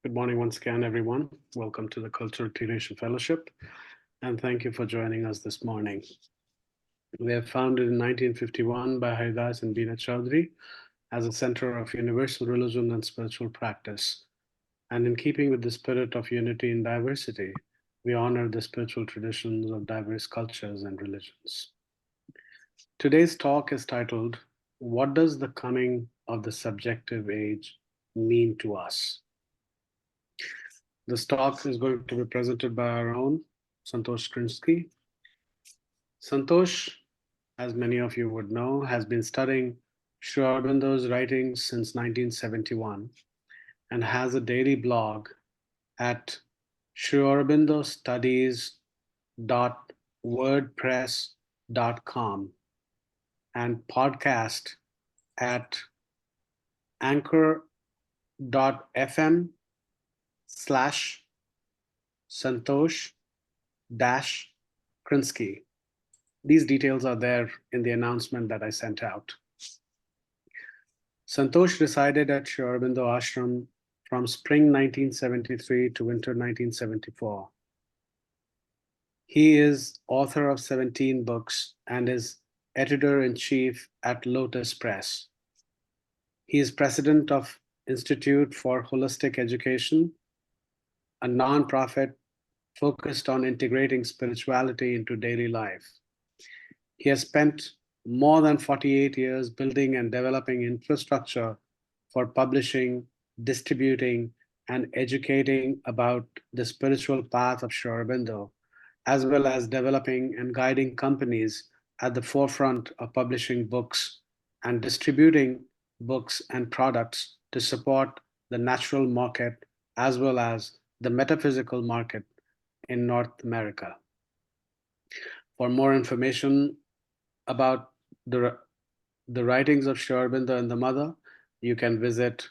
Good morning once again, everyone. Welcome to the Cultural Creation Fellowship, and thank you for joining us this morning. We were founded in 1951 by Haridas and Beena Chaudhary as a center of universal religion and spiritual practice. And in keeping with the spirit of unity in diversity, we honor the spiritual traditions of diverse cultures and religions. Today's talk is titled, What Does the Coming of the Subjective Age Mean to Us? This talk is going to be presented by our own Santosh Krinsky. Santosh, as many of you would know, has been studying Sri Aurobindo's writings since 1971 and has a daily blog at sriaurobindo.wordpress.com and podcast at anchor.fm slash Santosh dash Krinsky. These details are there in the announcement that I sent out. Santosh resided at Sri Aurobindo Ashram from spring 1973 to winter 1974. He is author of 17 books and is editor-in-chief at Lotus Press. He is president of Institute for Holistic Education, a nonprofit focused on integrating spirituality into daily life. He has spent more than 48 years building and developing infrastructure for publishing, distributing, and educating about the spiritual path of Sri Aurobindo, as well as developing and guiding companies at the forefront of publishing books and distributing books and products to support the natural market as well as the metaphysical market in North America. For more information about the writings of Sri Aurobindo and the Mother, you can visit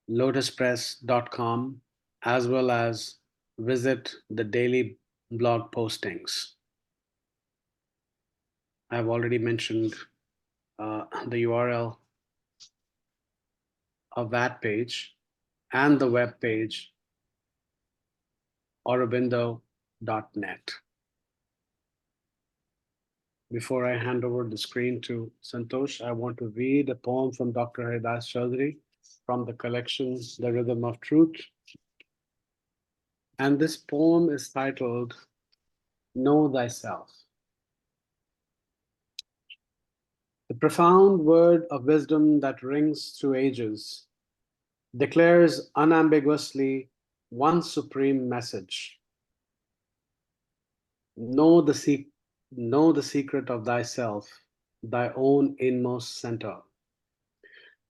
lotuspress.com as well as visit the daily blog postings. I've already mentioned the URL of that page and the web page aurobindo.net. Before I hand over the screen to Santosh, I want to read a poem from Dr. Haridas Chaudhary from the collection The Rhythm of Truth. And this poem is titled, Know Thyself. The profound word of wisdom that rings through ages declares unambiguously one supreme message. Know the secret of thyself, thy own inmost center.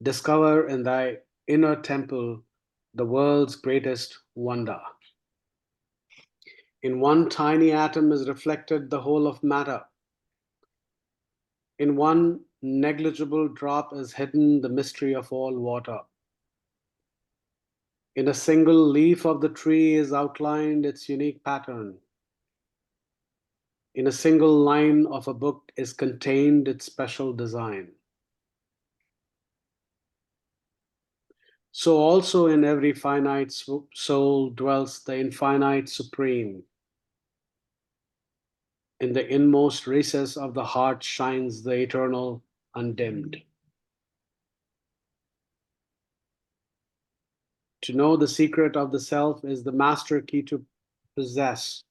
Discover in thy inner temple the world's greatest wonder. In one tiny atom is reflected the whole of matter. In one negligible drop is hidden the mystery of all water. In a single leaf of the tree is outlined its unique pattern. In a single line of a book is contained its special design. So also in every finite soul dwells the infinite supreme. In the inmost recess of the heart shines the eternal undimmed. To know the secret of the self is the master key to possess,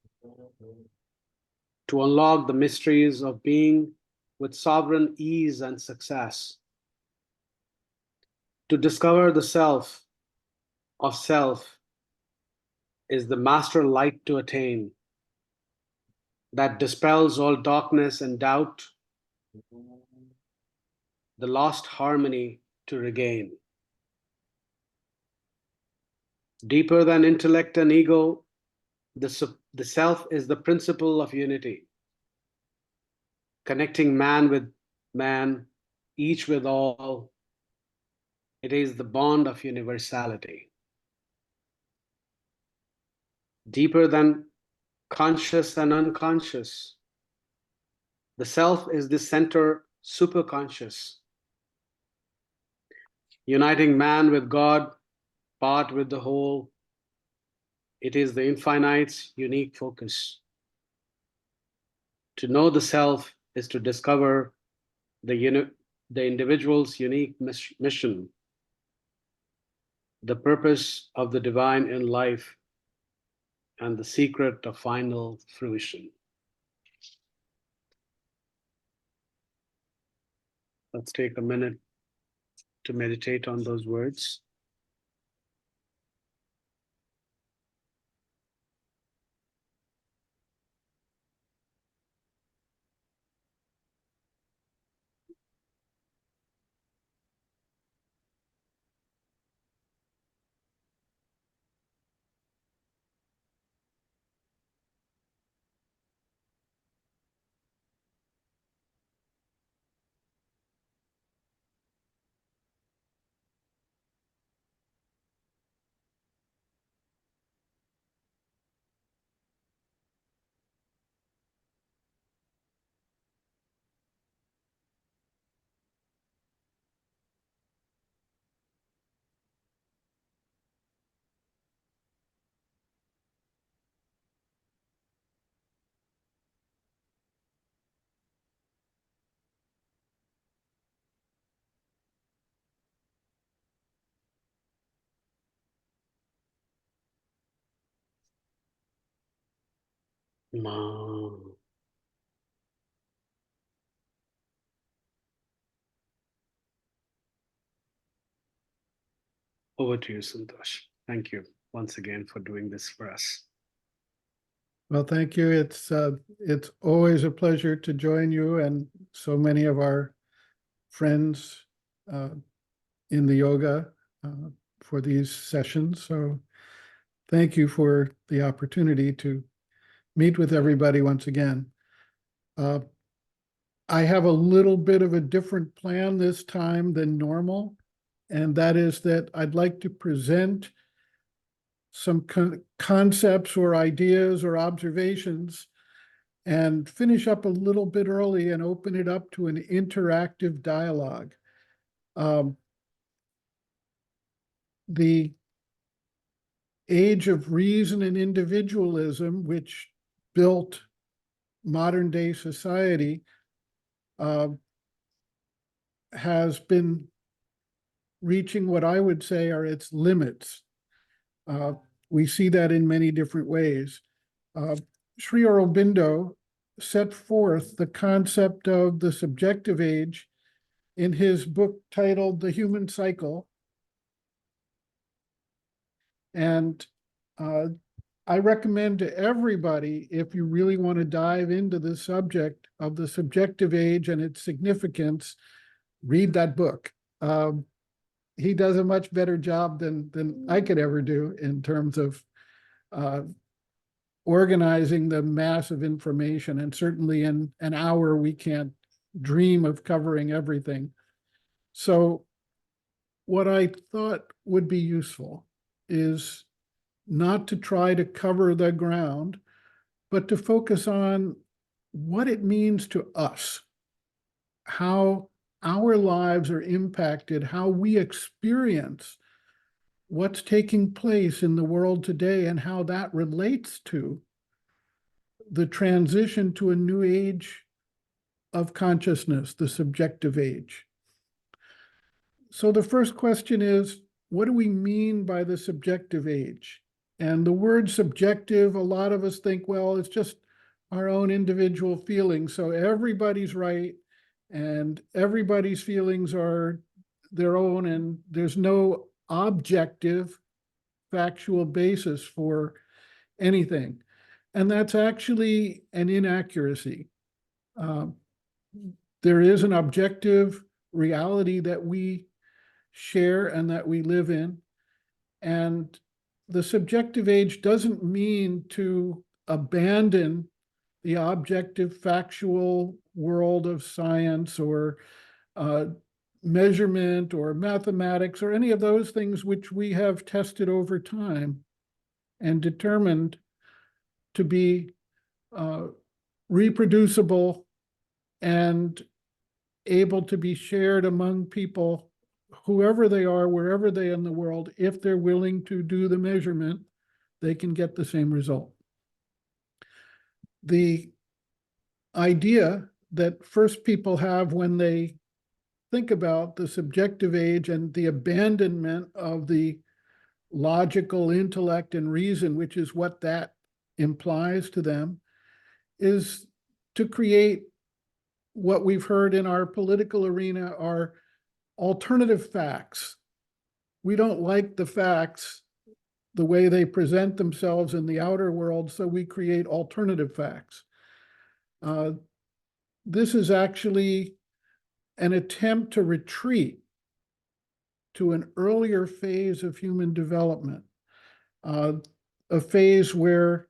to unlock the mysteries of being with sovereign ease and success, to discover the self of self is the master light to attain, that dispels all darkness and doubt, the lost harmony to regain. Deeper than intellect and ego, the self is the principle of unity, connecting man with man, each with all. It is the bond of universality. Deeper than conscious and unconscious, the self is the center superconscious, uniting man with God part with the whole. It is the infinite's unique focus. To know the self is to discover the individual's unique mission, the purpose of the divine in life, and the secret of final fruition. Let's take a minute to meditate on those words. Ma. Over to you, Santosh. Thank you once again for doing this for us. Well, thank you. It's always a pleasure to join you and so many of our friends in the yoga for these sessions. So thank you for the opportunity to meet with everybody once again. I have a little bit of a different plan this time than normal, and that is that I'd like to present some concepts or ideas or observations and finish up a little bit early and open it up to an interactive dialogue. The age of reason and individualism, which built modern day society, has been reaching what I would say are its limits. We see that in many different ways. Sri Aurobindo set forth the concept of the subjective age in his book titled The Human Cycle. And I recommend to everybody, if you really want to dive into the subject of the subjective age and its significance, read that book. He does a much better job than I could ever do in terms of organizing the mass of information. And certainly in an hour, we can't dream of covering everything. So what I thought would be useful is not to try to cover the ground, but to focus on what it means to us, how our lives are impacted, how we experience what's taking place in the world today, and how that relates to the transition to a new age of consciousness, the subjective age. So the first question is, what do we mean by the subjective age? And the word subjective, a lot of us think, well, it's just our own individual feelings. So everybody's right, and everybody's feelings are their own, and there's no objective factual basis for anything. And that's actually an inaccuracy. There is an objective reality that we share and that we live in. And the subjective age doesn't mean to abandon the objective factual world of science or measurement or mathematics or any of those things which we have tested over time and determined to be reproducible and able to be shared among people whoever they are, wherever they are in the world, if they're willing to do the measurement, they can get the same result. The idea that first people have when they think about the subjective age and the abandonment of the logical intellect and reason, which is what that implies to them, is to create what we've heard in our political arena are alternative facts. We don't like the facts the way they present themselves in the outer world, so we create alternative facts. This is actually an attempt to retreat to an earlier phase of human development, a phase where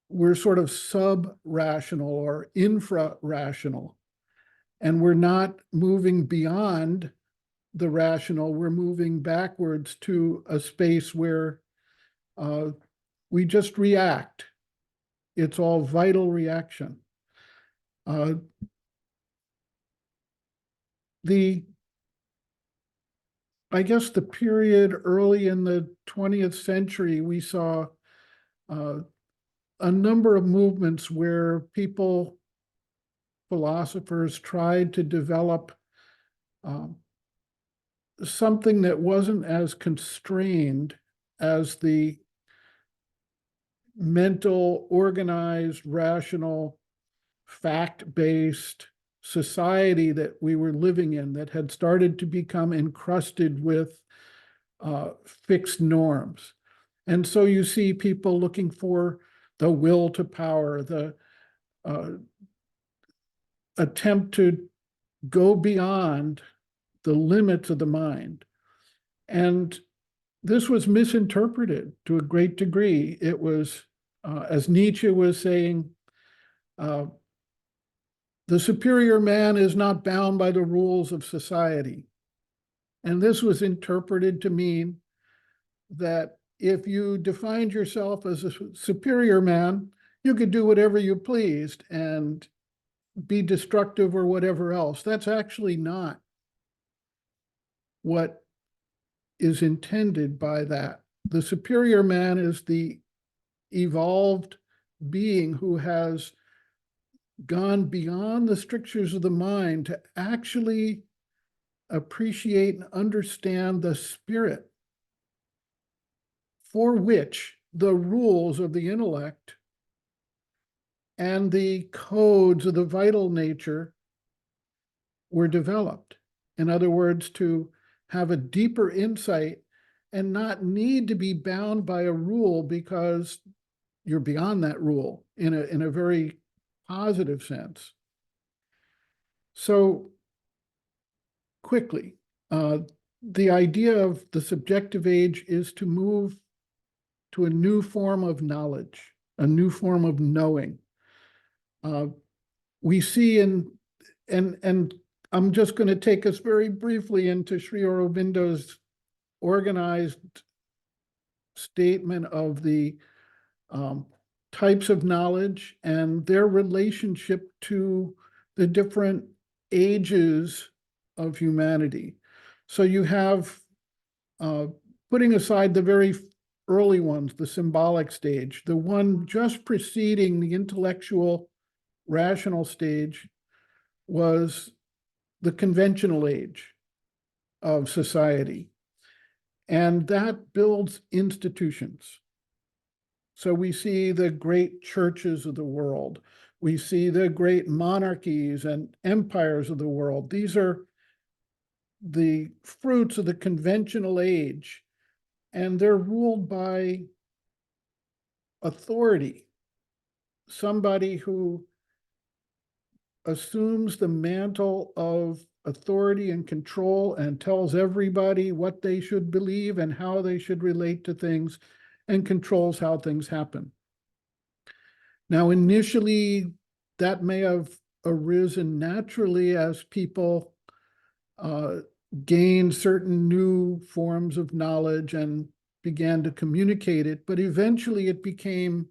we're sort of sub-rational or infra-rational, and we're not moving beyond the rational, we're moving backwards to a space where we just react. It's all vital reaction. I guess the period early in the 20th century, we saw a number of movements where people, philosophers, tried to develop something that wasn't as constrained as the mental, organized, rational, fact-based society that we were living in that had started to become encrusted with fixed norms. And so you see people looking for the will to power, the attempt to go beyond the limits of the mind. And this was misinterpreted to a great degree. It was, as Nietzsche was saying, the superior man is not bound by the rules of society. And this was interpreted to mean that if you defined yourself as a superior man, you could do whatever you pleased and be destructive or whatever else. That's actually not what is intended by that. The superior man is the evolved being who has gone beyond the strictures of the mind to actually appreciate and understand the spirit for which the rules of the intellect and the codes of the vital nature were developed. In other words, to have a deeper insight and not need to be bound by a rule because you're beyond that rule in a very positive sense. So quickly, the idea of the subjective age is to move to a new form of knowledge, a new form of knowing. We see and I'm just going to take us very briefly into Sri Aurobindo's organized statement of the types of knowledge and their relationship to the different ages of humanity. So you have, putting aside the very early ones, the symbolic stage, the one just preceding the intellectual rational stage was the conventional age of society. And that builds institutions. So we see the great churches of the world. We see the great monarchies and empires of the world. These are the fruits of the conventional age, and they're ruled by authority, somebody who assumes the mantle of authority and control and tells everybody what they should believe and how they should relate to things and controls how things happen. Now, initially, that may have arisen naturally as people gained certain new forms of knowledge and began to communicate it, but eventually it became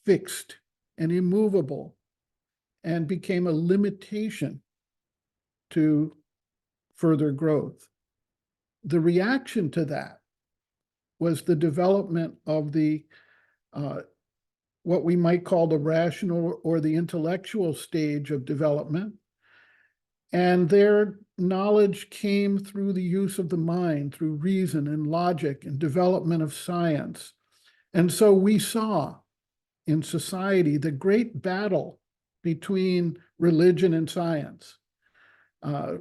fixed and immovable and became a limitation to further growth. The reaction to that was the development of the what we might call the rational or the intellectual stage of development. And their knowledge came through the use of the mind, through reason and logic and development of science. And so we saw in society the great battle between religion and science.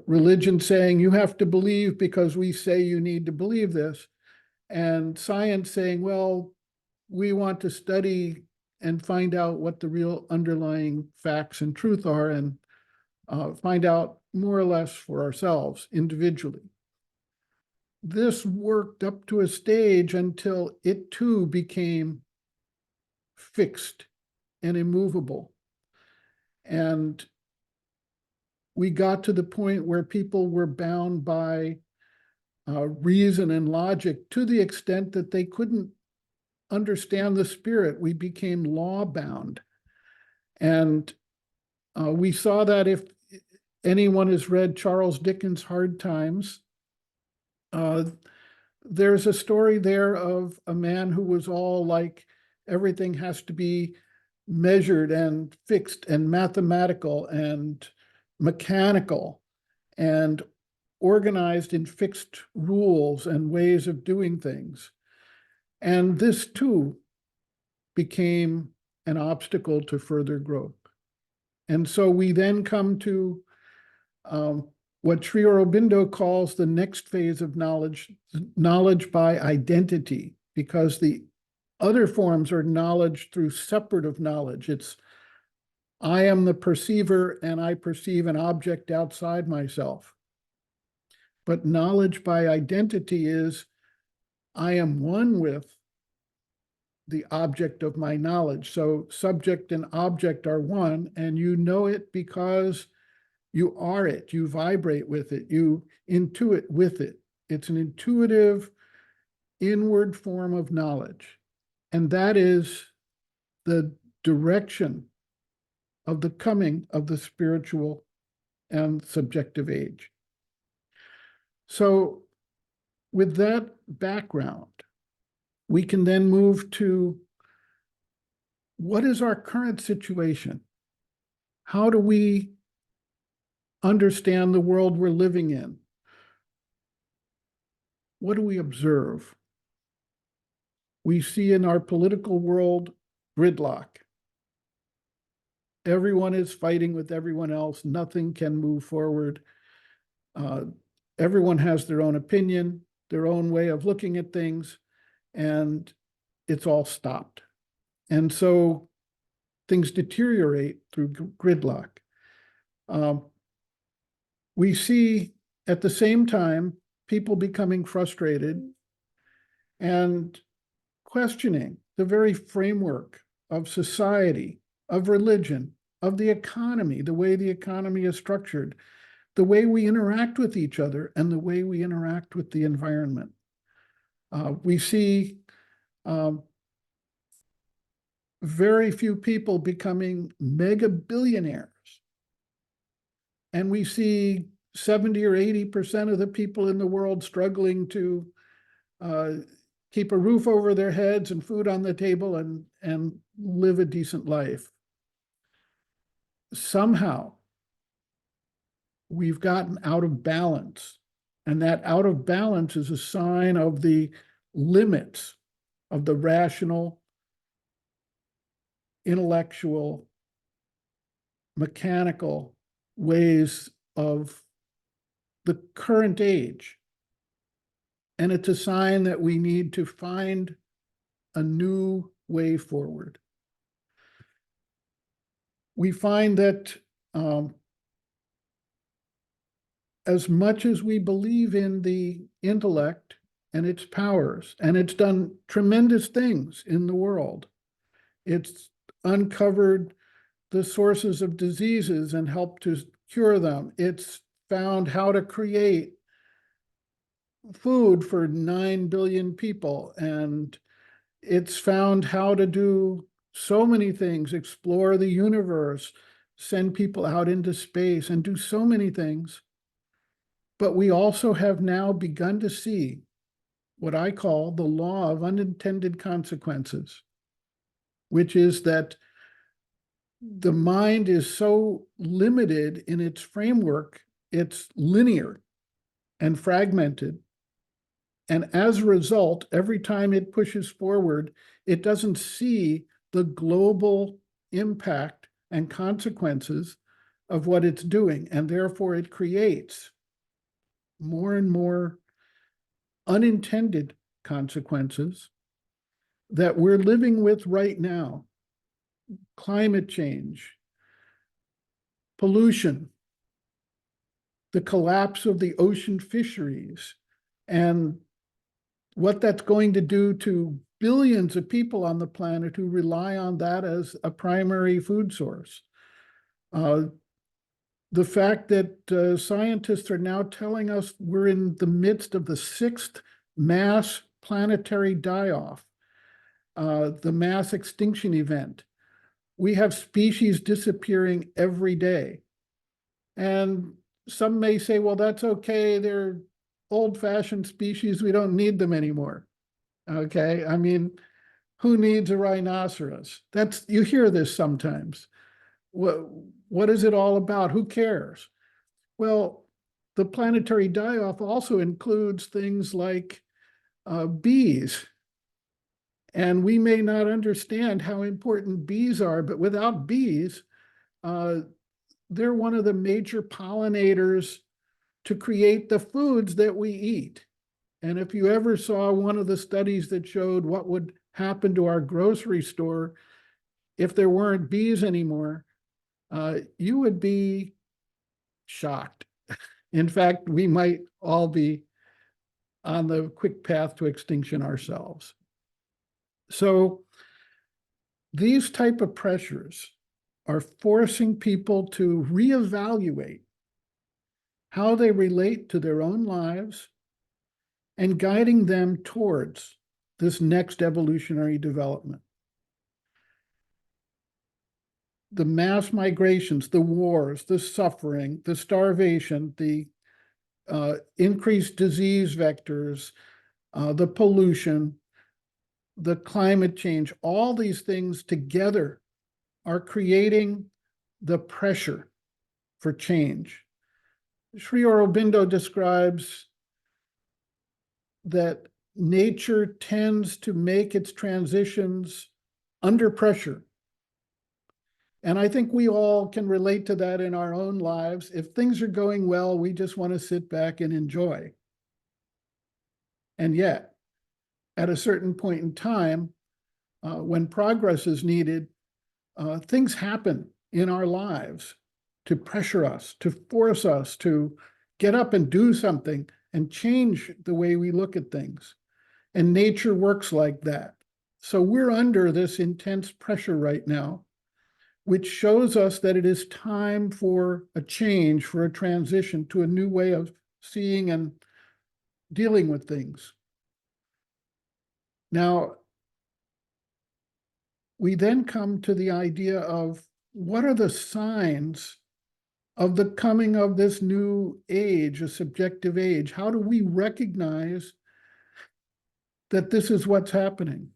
Religion saying you have to believe because we say you need to believe this, and science saying, well, we want to study and find out what the real underlying facts and truth are, and find out more or less for ourselves individually. This worked up to a stage until it too became fixed and immovable. And we got to the point where people were bound by reason and logic to the extent that they couldn't understand the spirit. We became law bound. And we saw that if anyone has read Charles Dickens' Hard Times, there's a story there of a man who was all like, everything has to be measured and fixed and mathematical and mechanical and organized in fixed rules and ways of doing things. And this too became an obstacle to further growth. And so we then come to what Sri Aurobindo calls the next phase of knowledge, knowledge by identity, because the other forms are knowledge through separative knowledge. It's I am the perceiver and I perceive an object outside myself. But knowledge by identity is I am one with the object of my knowledge. So subject and object are one, and you know it because you are it, you vibrate with it, you intuit with it. It's an intuitive, inward form of knowledge. And that is the direction of the coming of the spiritual and subjective age. So with that background, we can then move to what is our current situation? How do we understand the world we're living in? What do we observe? We see in our political world gridlock. Everyone is fighting with everyone else. Nothing can move forward. Everyone has their own opinion, their own way of looking at things, and it's all stopped. And so things deteriorate through gridlock. We see at the same time people becoming frustrated and questioning the very framework of society, of religion, of the economy, the way the economy is structured, the way we interact with each other, and the way we interact with the environment. We see very few people becoming mega billionaires. And we see 70 or 80% of the people in the world struggling to keep a roof over their heads and food on the table and live a decent life. Somehow, we've gotten out of balance. And that out of balance is a sign of the limits of the rational, intellectual, mechanical ways of the current age. And it's a sign that we need to find a new way forward. We find that as much as we believe in the intellect and its powers, and it's done tremendous things in the world, it's uncovered the sources of diseases and helped to cure them. It's found how to create food for 9 billion people, and it's found how to do so many things, explore the universe, send people out into space, and do so many things. But we also have now begun to see what I call the law of unintended consequences, which is that the mind is so limited in its framework, it's linear and fragmented. And as a result, every time it pushes forward, it doesn't see the global impact and consequences of what it's doing. And therefore, it creates more and more unintended consequences that we're living with right now. Climate change, pollution, the collapse of the ocean fisheries, and what that's going to do to billions of people on the planet who rely on that as a primary food source. The fact that scientists are now telling us we're in the midst of the sixth mass planetary die-off, the mass extinction event. We have species disappearing every day. And some may say, well, that's okay. They're old-fashioned species. We don't need them anymore. Okay. I mean, who needs a rhinoceros? You hear this sometimes. What is it all about? Who cares? Well, the planetary die-off also includes things like bees. And we may not understand how important bees are, but without bees, they're one of the major pollinators to create the foods that we eat. And if you ever saw one of the studies that showed what would happen to our grocery store if there weren't bees anymore, you would be shocked. In fact, we might all be on the quick path to extinction ourselves. So these type of pressures are forcing people to reevaluate how they relate to their own lives and guiding them towards this next evolutionary development. The mass migrations, the wars, the suffering, the starvation, the increased disease vectors, the pollution, the climate change, all these things together are creating the pressure for change. Sri Aurobindo describes that nature tends to make its transitions under pressure. And I think we all can relate to that in our own lives. If things are going well, we just want to sit back and enjoy. And yet, at a certain point in time, when progress is needed, things happen in our lives to pressure us, to force us to get up and do something and change the way we look at things. And nature works like that. So we're under this intense pressure right now, which shows us that it is time for a change, for a transition to a new way of seeing and dealing with things. Now, we then come to the idea of what are the signs of the coming of this new age, a subjective age? How do we recognize that this is what's happening?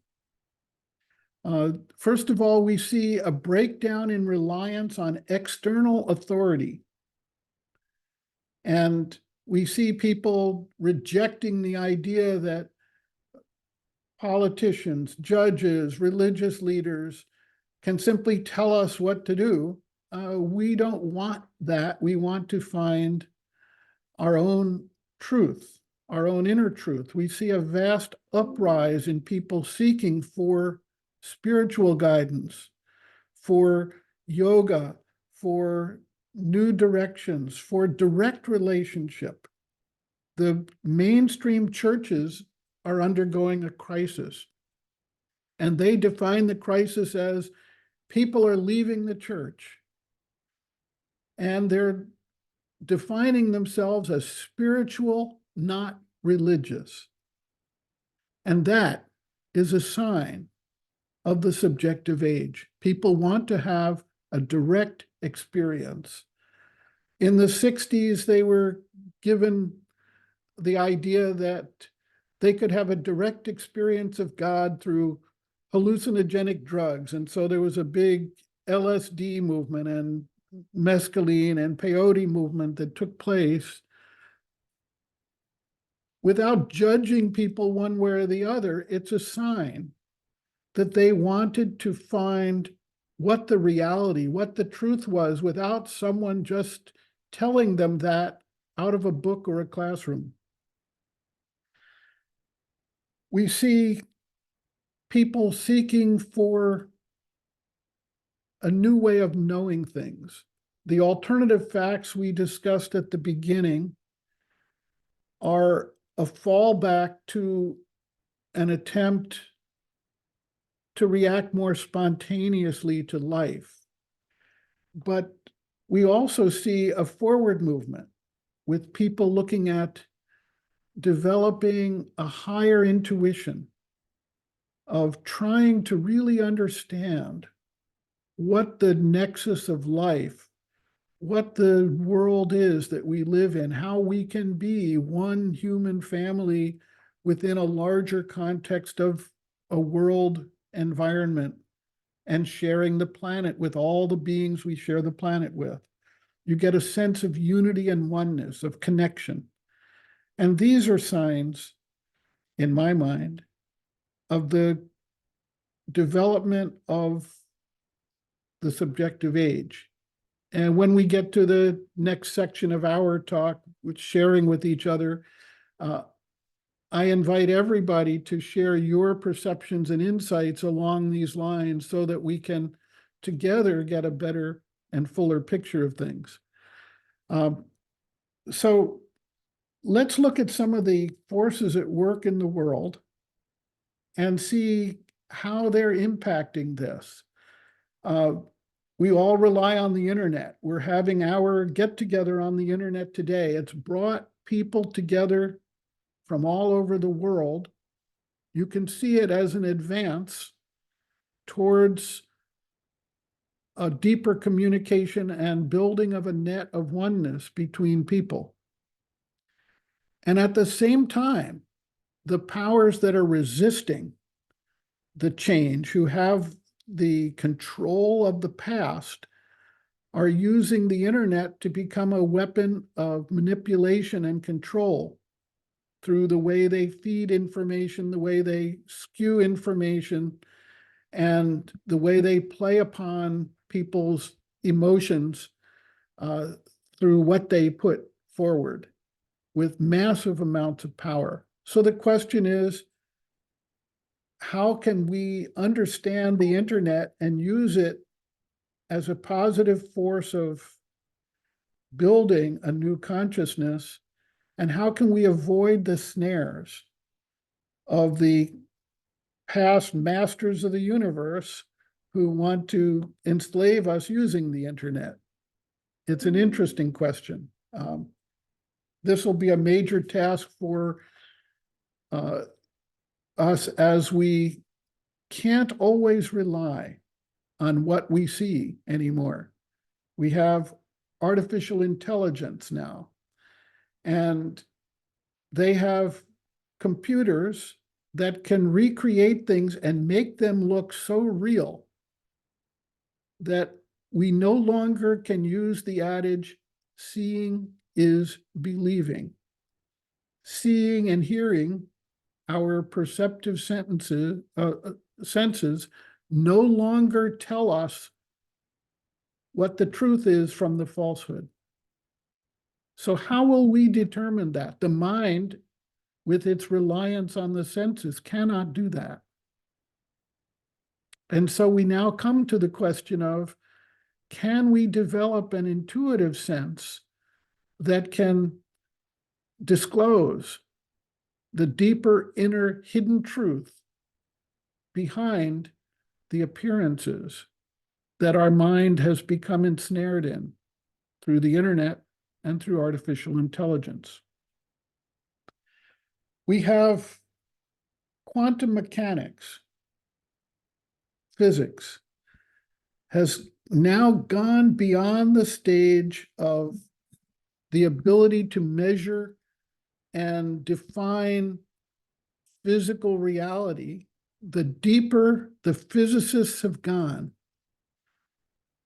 First of all, we see a breakdown in reliance on external authority. And we see people rejecting the idea that politicians, judges, religious leaders can simply tell us what to do. We don't want that. We want to find our own truth, our own inner truth. We see a vast uprise in people seeking for spiritual guidance, for yoga, for new directions, for direct relationship. The mainstream churches are undergoing a crisis, and they define the crisis as people are leaving the church, and they're defining themselves as spiritual, not religious. And that is a sign of the subjective age. People want to have a direct experience. In the 60s, they were given the idea that they could have a direct experience of God through hallucinogenic drugs. And so there was a big LSD movement and mescaline and peyote movement that took place without judging people one way or the other. It's a sign that they wanted to find what the reality, what the truth was, without someone just telling them that out of a book or a classroom. We see people seeking for a new way of knowing things. The alternative facts we discussed at the beginning are a fallback to an attempt to react more spontaneously to life. But we also see a forward movement with people looking at developing a higher intuition of trying to really understand what the nexus of life, what the world is that we live in, how we can be one human family within a larger context of a world environment and sharing the planet with all the beings we share the planet with. You get a sense of unity and oneness, of connection. And these are signs, in my mind, of the development of the subjective age. And when we get to the next section of our talk, with sharing with each other, I invite everybody to share your perceptions and insights along these lines so that we can together get a better and fuller picture of things. So let's look at some of the forces at work in the world and see how they're impacting this. We all rely on the internet. We're having our get together on the internet today. It's brought people together from all over the world. You can see it as an advance towards a deeper communication and building of a net of oneness between people. And at the same time, the powers that are resisting the change, who have the control of the past, are using the internet to become a weapon of manipulation and control through the way they feed information, the way they skew information, and the way they play upon people's emotions through what they put forward with massive amounts of power. So the question is, how can we understand the internet and use it as a positive force of building a new consciousness? And how can we avoid the snares of the past masters of the universe who want to enslave us using the internet? It's an interesting question. This will be a major task for us, as we can't always rely on what we see anymore. We have artificial intelligence now, and they have computers that can recreate things and make them look so real that we no longer can use the adage, seeing is believing. Seeing and hearing, our perceptive senses no longer tell us what the truth is from the falsehood. So how will we determine that? The mind, with its reliance on the senses, cannot do that. And so we now come to the question of, can we develop an intuitive sense that can disclose the deeper inner hidden truth behind the appearances that our mind has become ensnared in through the internet and through artificial intelligence? We have quantum mechanics. Physics has now gone beyond the stage of the ability to measure and define physical reality, the deeper the physicists have gone,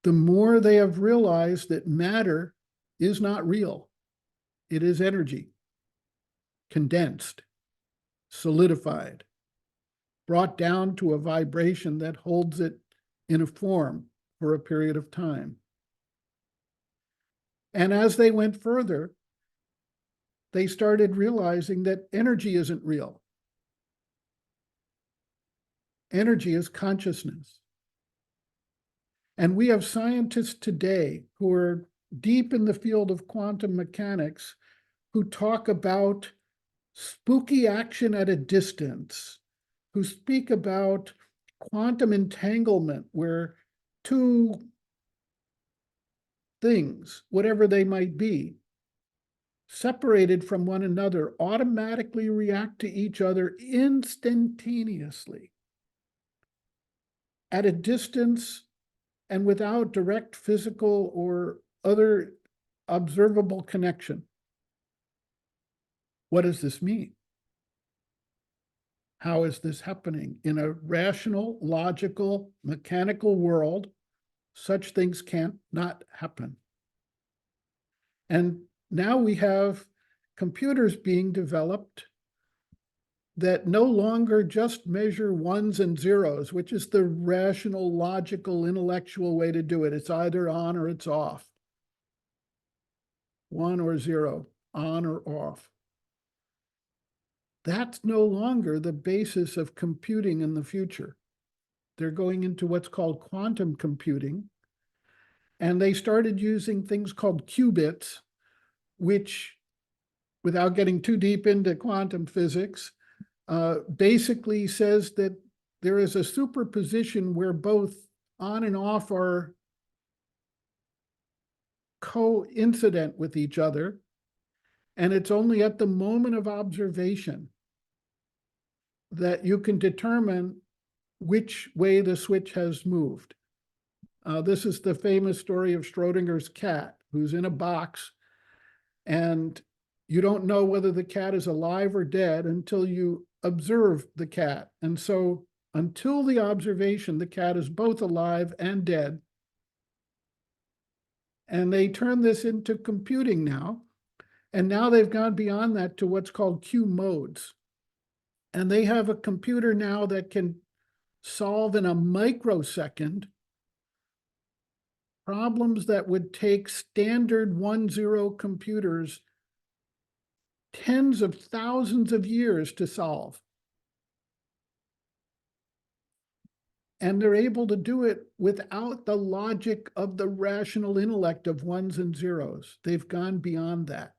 the more they have realized that matter is not real. It is energy, condensed, solidified, brought down to a vibration that holds it in a form for a period of time. And as they went further, they started realizing that energy isn't real. Energy is consciousness. And we have scientists today who are deep in the field of quantum mechanics who talk about spooky action at a distance, who speak about quantum entanglement, where two things, whatever they might be, separated from one another, automatically react to each other instantaneously at a distance and without direct physical or other observable connection. What does this mean? How is this happening? In a rational, logical, mechanical world, such things can't not happen. And now we have computers being developed that no longer just measure ones and zeros, which is the rational, logical, intellectual way to do it. It's either on or it's off. 1 or 0, on or off. That's no longer the basis of computing in the future. They're going into what's called quantum computing. And they started using things called qubits, which, without getting too deep into quantum physics, basically says that there is a superposition where both on and off are coincident with each other. And it's only at the moment of observation that you can determine which way the switch has moved. This is the famous story of Schrodinger's cat, who's in a box, and you don't know whether the cat is alive or dead until you observe the cat. And so until the observation, the cat is both alive and dead. And they turn this into computing now. And now they've gone beyond that to what's called Q modes. And they have a computer now that can solve in a microsecond problems that would take standard 1-0 computers tens of thousands of years to solve. And they're able to do it without the logic of the rational intellect of ones and zeros. They've gone beyond that.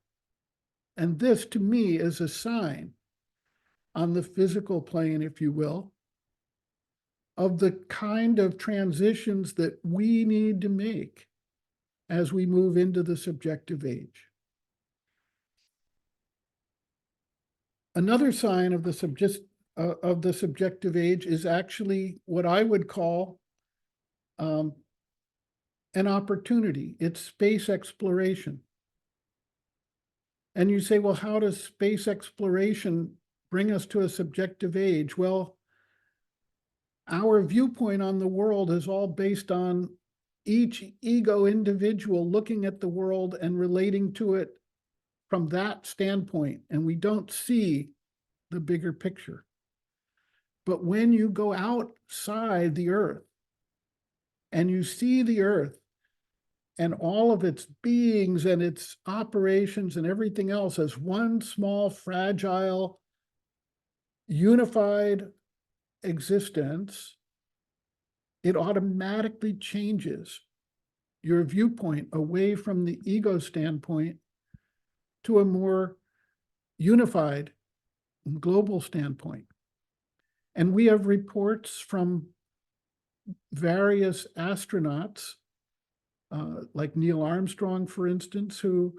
And this, to me, is a sign on the physical plane, if you will, of the kind of transitions that we need to make as we move into the subjective age. Another sign of the subjective age is actually what I would call an opportunity. It's space exploration. And you say, well, how does space exploration bring us to a subjective age? Well, our viewpoint on the world is all based on each ego individual looking at the world and relating to it from that standpoint, and we don't see the bigger picture. But when you go outside the earth and you see the earth and all of its beings and its operations and everything else as one small, fragile, unified existence, it automatically changes your viewpoint away from the ego standpoint to a more unified global standpoint. And we have reports from various astronauts, like Neil Armstrong, for instance, who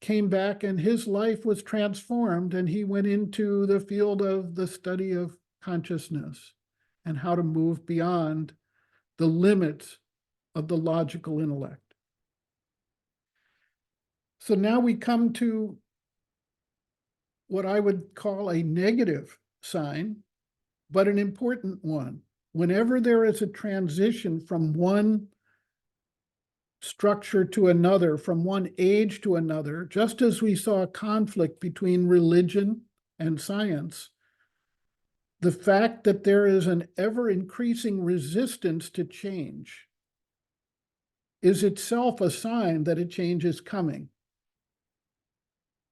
came back and his life was transformed, and he went into the field of the study of consciousness and how to move beyond the limits of the logical intellect. So now we come to what I would call a negative sign, but an important one. Whenever there is a transition from one structure to another, from one age to another, just as we saw a conflict between religion and science, the fact that there is an ever increasing resistance to change is itself a sign that a change is coming.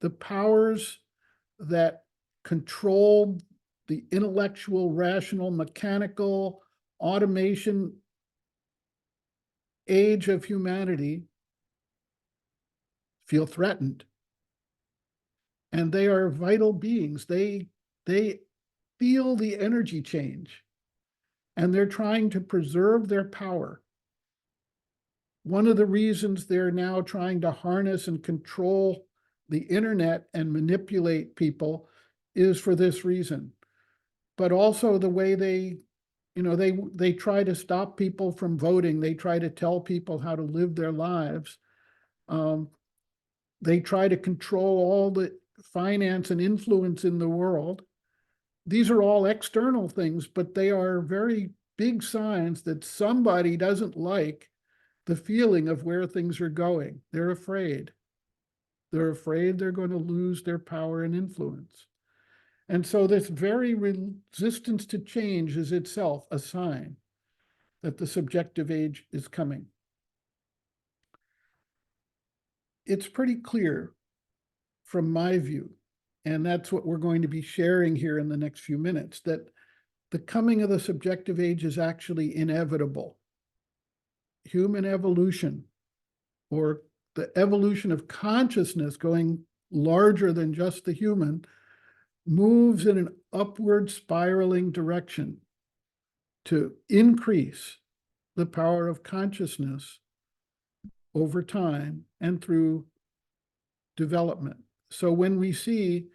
The powers that control the intellectual, rational, mechanical, automation age of humanity feel threatened. And they are vital beings. They feel the energy change, and they're trying to preserve their power. One of the reasons they're now trying to harness and control the internet and manipulate people is for this reason. But also the way they try to stop people from voting. They try to tell people how to live their lives. They try to control all the finance and influence in the world. These are all external things, but they are very big signs that somebody doesn't like the feeling of where things are going. They're afraid. They're afraid they're going to lose their power and influence. And so this very resistance to change is itself a sign that the subjective age is coming. It's pretty clear from my view, and that's what we're going to be sharing here in the next few minutes, that the coming of the subjective age is actually inevitable. Human evolution, or the evolution of consciousness going larger than just the human, moves in an upward spiraling direction to increase the power of consciousness over time and through development. So when we see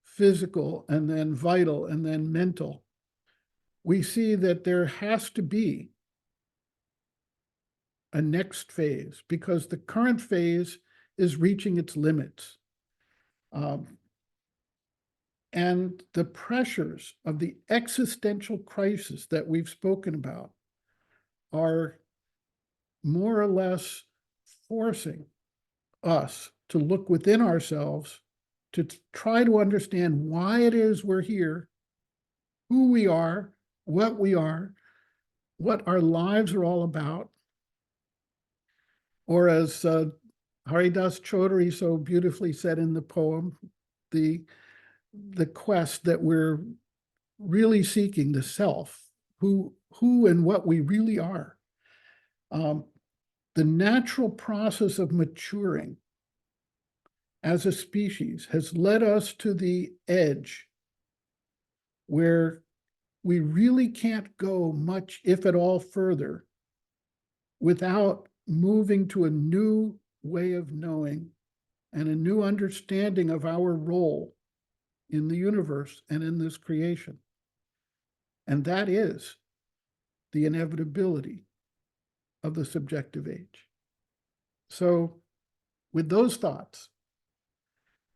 physical and then vital and then mental, we see that there has to be a next phase, because the current phase is reaching its limits. And the pressures of the existential crisis that we've spoken about are more or less forcing us to look within ourselves to try to understand why it is we're here, who we are, what our lives are all about. Or as Haridas Chaudhuri so beautifully said in the poem, the quest that we're really seeking, the self, who and what we really are. The natural process of maturing as a species has led us to the edge where we really can't go much, if at all, further without moving to a new way of knowing and a new understanding of our role in the universe and in this creation. And that is the inevitability of the subjective age. So with those thoughts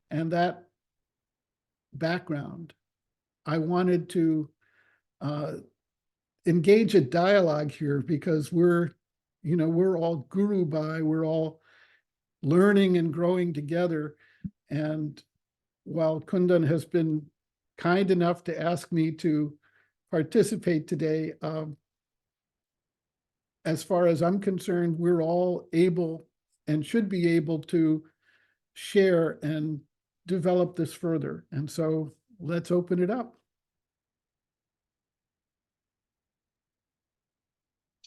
and that background, I wanted to engage a dialogue here, because we're all guru bhai, we're all learning and growing together. And while Kundan has been kind enough to ask me to participate today, as far as I'm concerned, we're all able and should be able to share and develop this further. And so let's open it up.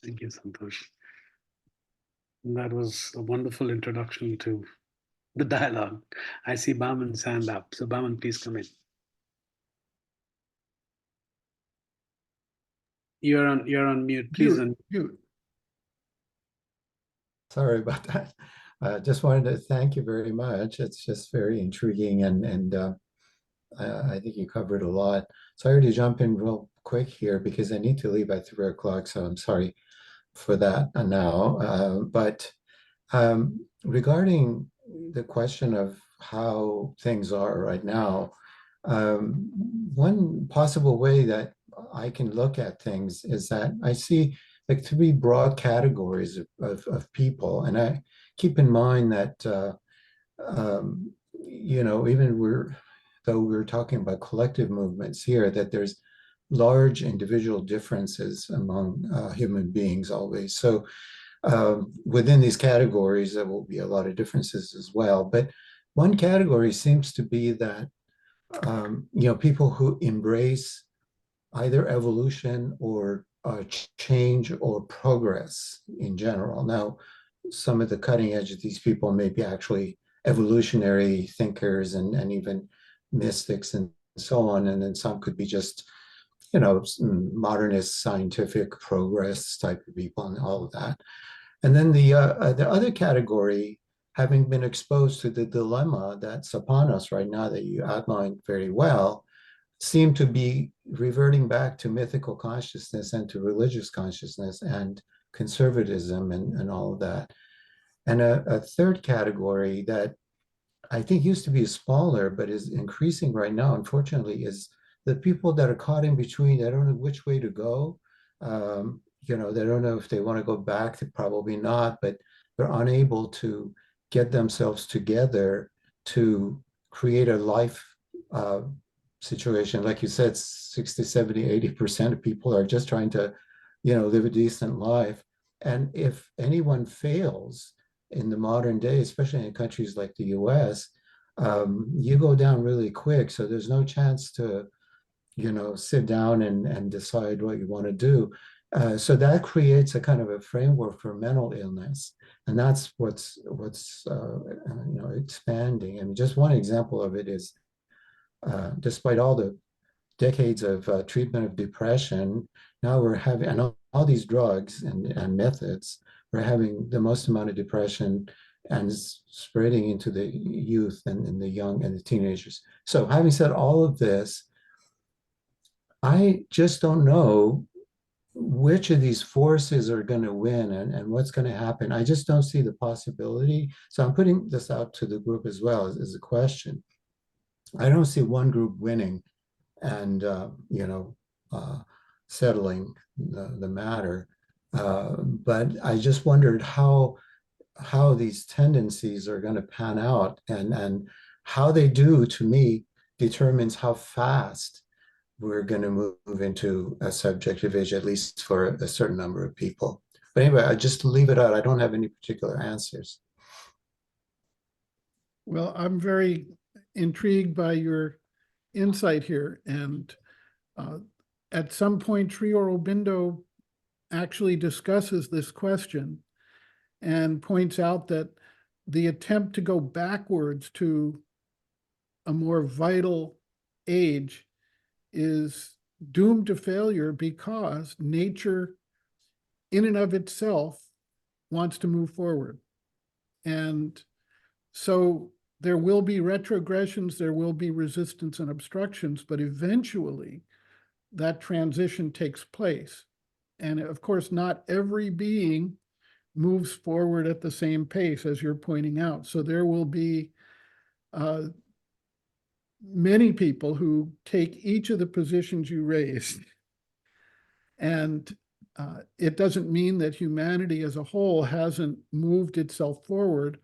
Thank you, Santosh. That was a wonderful introduction to the dialogue. I see Baman's hand up. So Baman, please come in. You're on mute. Please Mute. Sorry about that. Just wanted to thank you very much. It's just very intriguing, and I think you covered a lot. Sorry to jump in real quick here because I need to leave at 3 o'clock, so I'm sorry for that now. But regarding the question of how things are right now, one possible way that I can look at things is that I see like three broad categories of people. And I keep in mind that, you know, even though we're talking about collective movements here, that there's large individual differences among human beings always. So within these categories, there will be a lot of differences as well. But one category seems to be that, you know, people who embrace either evolution or change or progress in general. Now, some of the cutting edge of these people may be actually evolutionary thinkers and even mystics and so on. And then some could be just, you know, modernist scientific progress type of people and all of that. And then the other category, having been exposed to the dilemma that's upon us right now that you outlined very well, seem to be reverting back to mythical consciousness and to religious consciousness and conservatism and all of that. And a third category that I think used to be smaller, but is increasing right now, unfortunately, is the people that are caught in between. They don't know which way to go. You know, they don't know if they want to go back, probably not, but they're unable to get themselves together to create a life situation. Like you said, 60, 70, 80% of people are just trying to, you know, live a decent life. And if anyone fails in the modern day, especially in countries like the US, you go down really quick. So there's no chance to, you know, sit down and decide what you want to do. So that creates a kind of a framework for mental illness, and that's what's you know, expanding. I mean, just one example of it is, despite all the decades of treatment of depression, now we're having, and all these drugs and methods, we're having the most amount of depression and it's spreading into the youth and the young and the teenagers. So having said all of this, I just don't know which of these forces are going to win and what's going to happen. I just don't see the possibility. So I'm putting this out to the group as well as a question. I don't see one group winning and you know, settling the matter. But I just wondered how these tendencies are going to pan out, and how they do, to me, determines how fast we're going to move into a subjective age, at least for a certain number of people. But anyway, I just leave it out. I don't have any particular answers. Well, I'm very intrigued by your insight here. And at some point, Sri Aurobindo actually discusses this question and points out that the attempt to go backwards to a more vital age is doomed to failure because nature in and of itself wants to move forward. And so there will be retrogressions, there will be resistance and obstructions, but eventually that transition takes place. And of course, not every being moves forward at the same pace, as you're pointing out. So there will be many people who take each of the positions you raised. And it doesn't mean that humanity as a whole hasn't moved itself forward,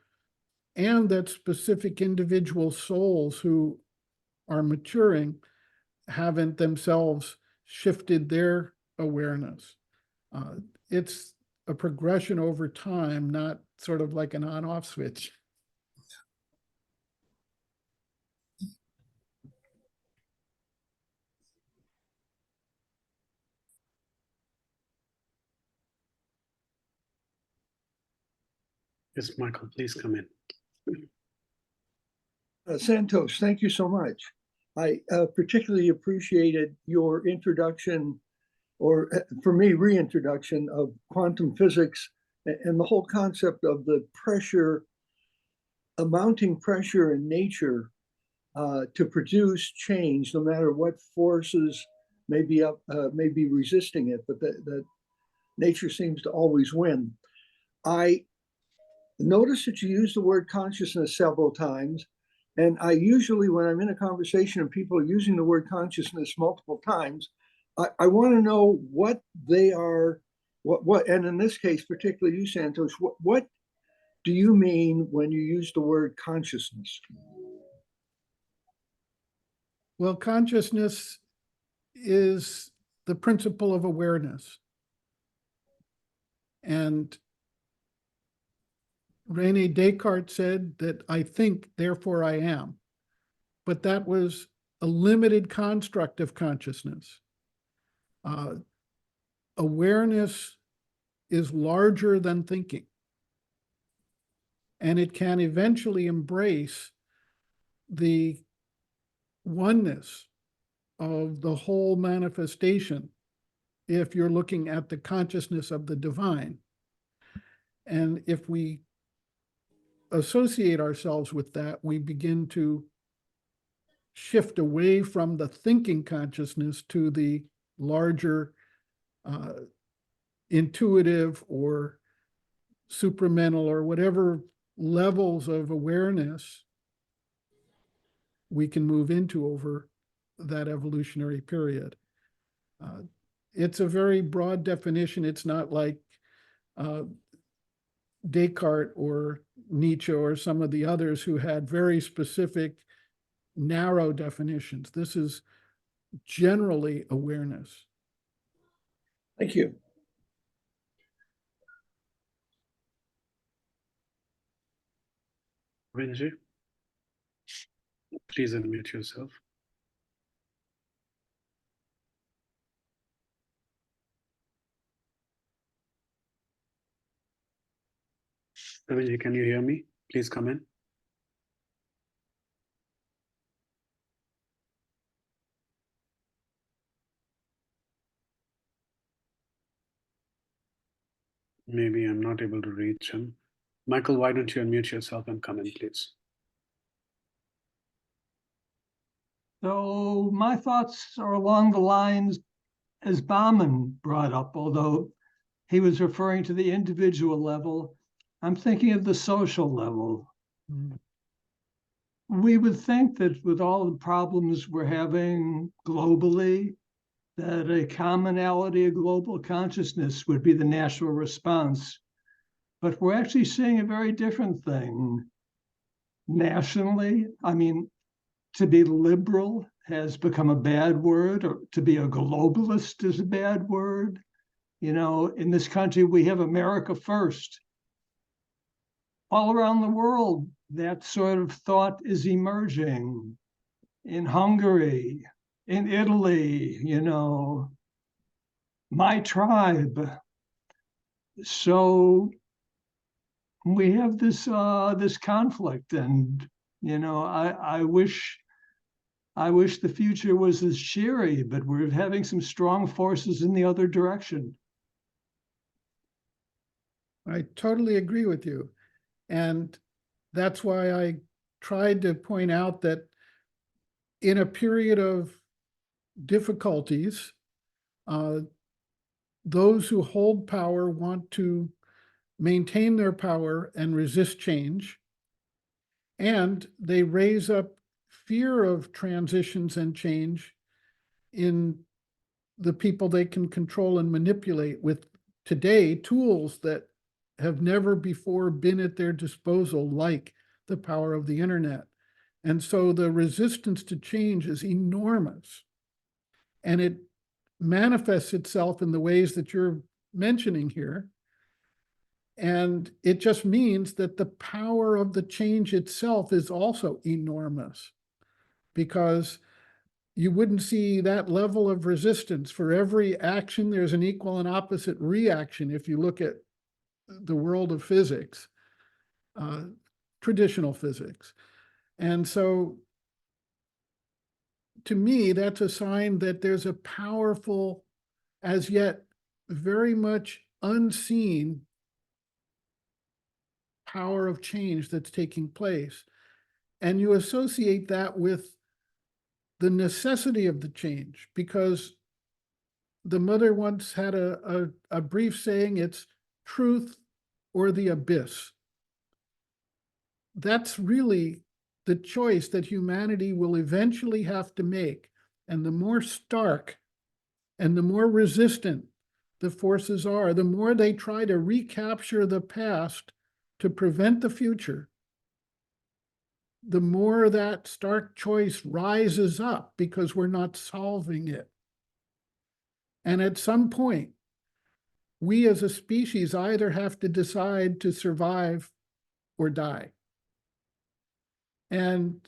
and that specific individual souls who are maturing haven't themselves shifted their awareness. It's a progression over time, not sort of like an on-off switch. Yes, Michael, please come in. Santosh, thank you so much. I particularly appreciated your introduction, or for me, reintroduction of quantum physics and the whole concept of the pressure, mounting pressure in nature to produce change, no matter what forces may be resisting it, but that nature seems to always win. notice that you use the word consciousness several times. And I usually, when I'm in a conversation and people are using the word consciousness multiple times, I want to know what they are, and in this case, particularly you, Santosh, what do you mean when you use the word consciousness? Well, consciousness is the principle of awareness. And René Descartes said that I think, therefore I am. But that was a limited construct of consciousness. Awareness is larger than thinking. And it can eventually embrace the oneness of the whole manifestation if you're looking at the consciousness of the divine. And if we associate ourselves with that, we begin to shift away from the thinking consciousness to the larger intuitive or supramental or whatever levels of awareness we can move into over that evolutionary period. It's a very broad definition. It's not like Descartes or Nietzsche or some of the others who had very specific, narrow definitions. This is generally awareness. Thank you. Vinji, please unmute yourself. Vinji, can you hear me? Please come in. Maybe I'm not able to reach him. Michael, why don't you unmute yourself and come in, please? So my thoughts are along the lines as Bauman brought up, although he was referring to the individual level. I'm thinking of the social level. We would think that with all the problems we're having globally, that a commonality of global consciousness would be the natural response. But we're actually seeing a very different thing nationally. I mean, to be liberal has become a bad word, or to be a globalist is a bad word. You know, in this country, we have America first. All around the world, that sort of thought is emerging. In Hungary, in Italy, you know, my tribe. So we have this this conflict, and you know, I wish the future was as cheery, but we're having some strong forces in the other direction. I totally agree with you. And that's why I tried to point out that in a period of difficulties, those who hold power want to maintain their power and resist change. And they raise up fear of transitions and change in the people they can control and manipulate with today tools that have never before been at their disposal, like the power of the internet. And so the resistance to change is enormous. And it manifests itself in the ways that you're mentioning here. And it just means that the power of the change itself is also enormous, because you wouldn't see that level of resistance. For every action, there's an equal and opposite reaction if you look at the world of physics, traditional physics. And so to me, that's a sign that there's a powerful, as yet very much unseen power of change that's taking place. And you associate that with the necessity of the change, because the mother once had a brief saying, it's truth or the abyss. that's really the choice that humanity will eventually have to make. And the more stark and the more resistant the forces are, the more they try to recapture the past to prevent the future, the more that stark choice rises up because we're not solving it. And at some point, we as a species either have to decide to survive or die. And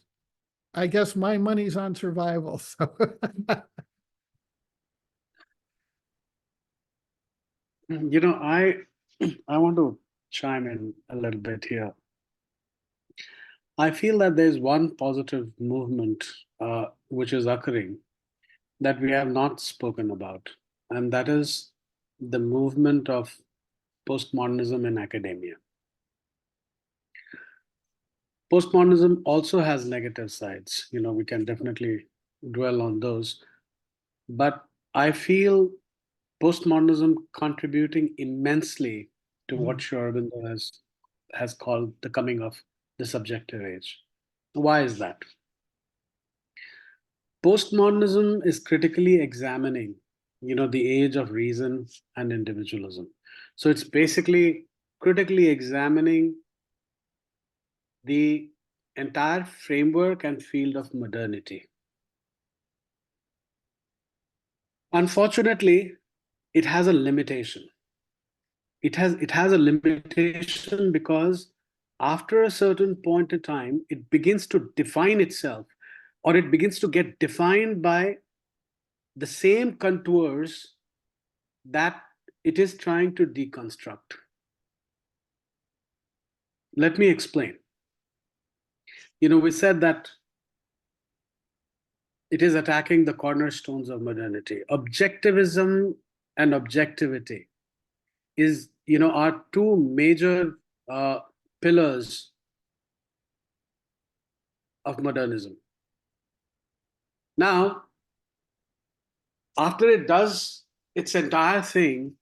I guess my money's on survival. So You know, I want to chime in a little bit here. I feel that there's one positive movement which is occurring that we have not spoken about, and that is the movement of postmodernism in academia. Postmodernism also has negative sides. You know, we can definitely dwell on those. But I feel postmodernism contributing immensely to what Sri Aurobindo has called the coming of the subjective age. Why is that? Postmodernism is critically examining, you know, the age of reason and individualism. So it's basically critically examining the entire framework and field of modernity. Unfortunately, it has a limitation. It has a limitation because after a certain point in time, it begins to define itself, or it begins to get defined by the same contours that it is trying to deconstruct. Let me explain. You know, we said that it is attacking the cornerstones of modernity. Objectivism and objectivity is, you know, are two major pillars of modernism. Now, after it does its entire thing,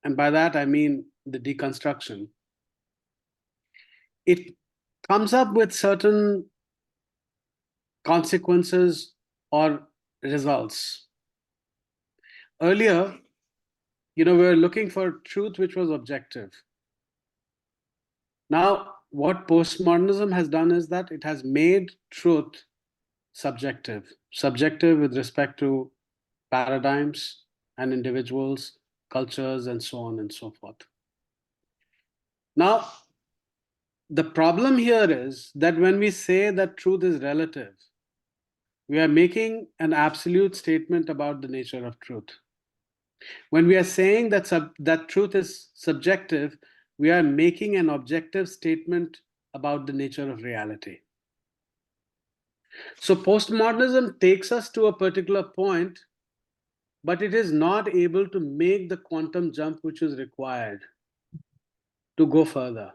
and by that I mean the deconstruction, it comes up with certain consequences or results. Earlier, you know, we were looking for truth which was objective. Now, what postmodernism has done is that it has made truth subjective, subjective with respect to paradigms and individuals, cultures, and so on and so forth. Now, the problem here is that when we say that truth is relative, we are making an absolute statement about the nature of truth. When we are saying that that truth is subjective, we are making an objective statement about the nature of reality. So postmodernism takes us to a particular point, but it is not able to make the quantum jump which is required to go further.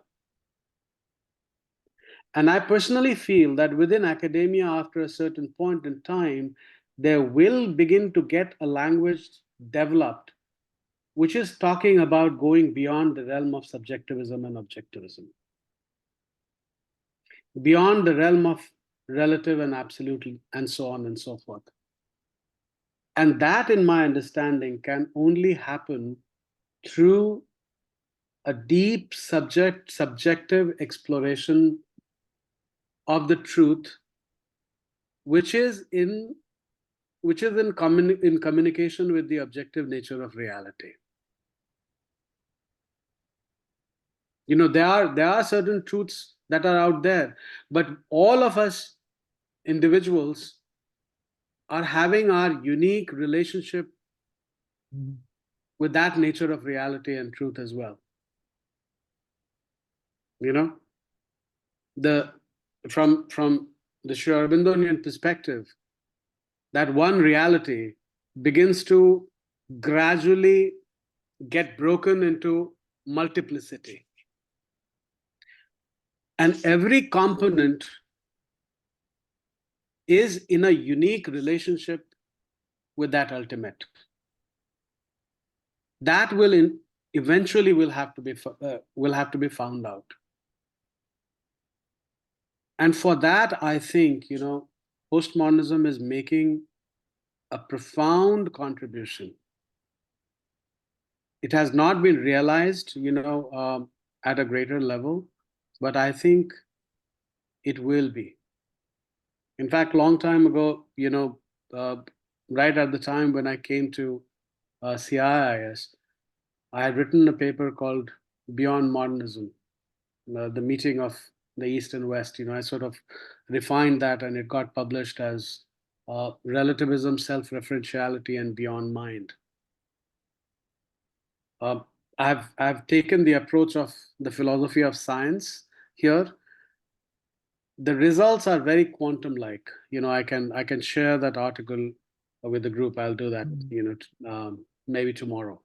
And I personally feel that within academia, after a certain point in time, there will begin to get a language developed which is talking about going beyond the realm of subjectivism and objectivism, beyond the realm of relative and absolute, and so on and so forth. And that, in my understanding, can only happen through a deep subjective exploration of the truth, which is in communication with the objective nature of reality. You know, there are certain truths that are out there, but all of us individuals are having our unique relationship with that nature of reality and truth as well. You know, from the Sri Aurobindonian perspective, that one reality begins to gradually get broken into multiplicity. And every component is in a unique relationship with that ultimate. That will eventually will have to be found out. And for that, I think, postmodernism is making a profound contribution. It has not been realized, at a greater level, but I think it will be. In fact, long time ago, right at the time when I came to CIIS, I had written a paper called Beyond Modernism, the meeting of the East and West. I sort of refined that, and it got published as Relativism, Self-Referentiality, and Beyond Mind. Uh, I've taken the approach of the philosophy of science here. The results are very quantum-like. I can share that article with the group. I'll do that, maybe tomorrow.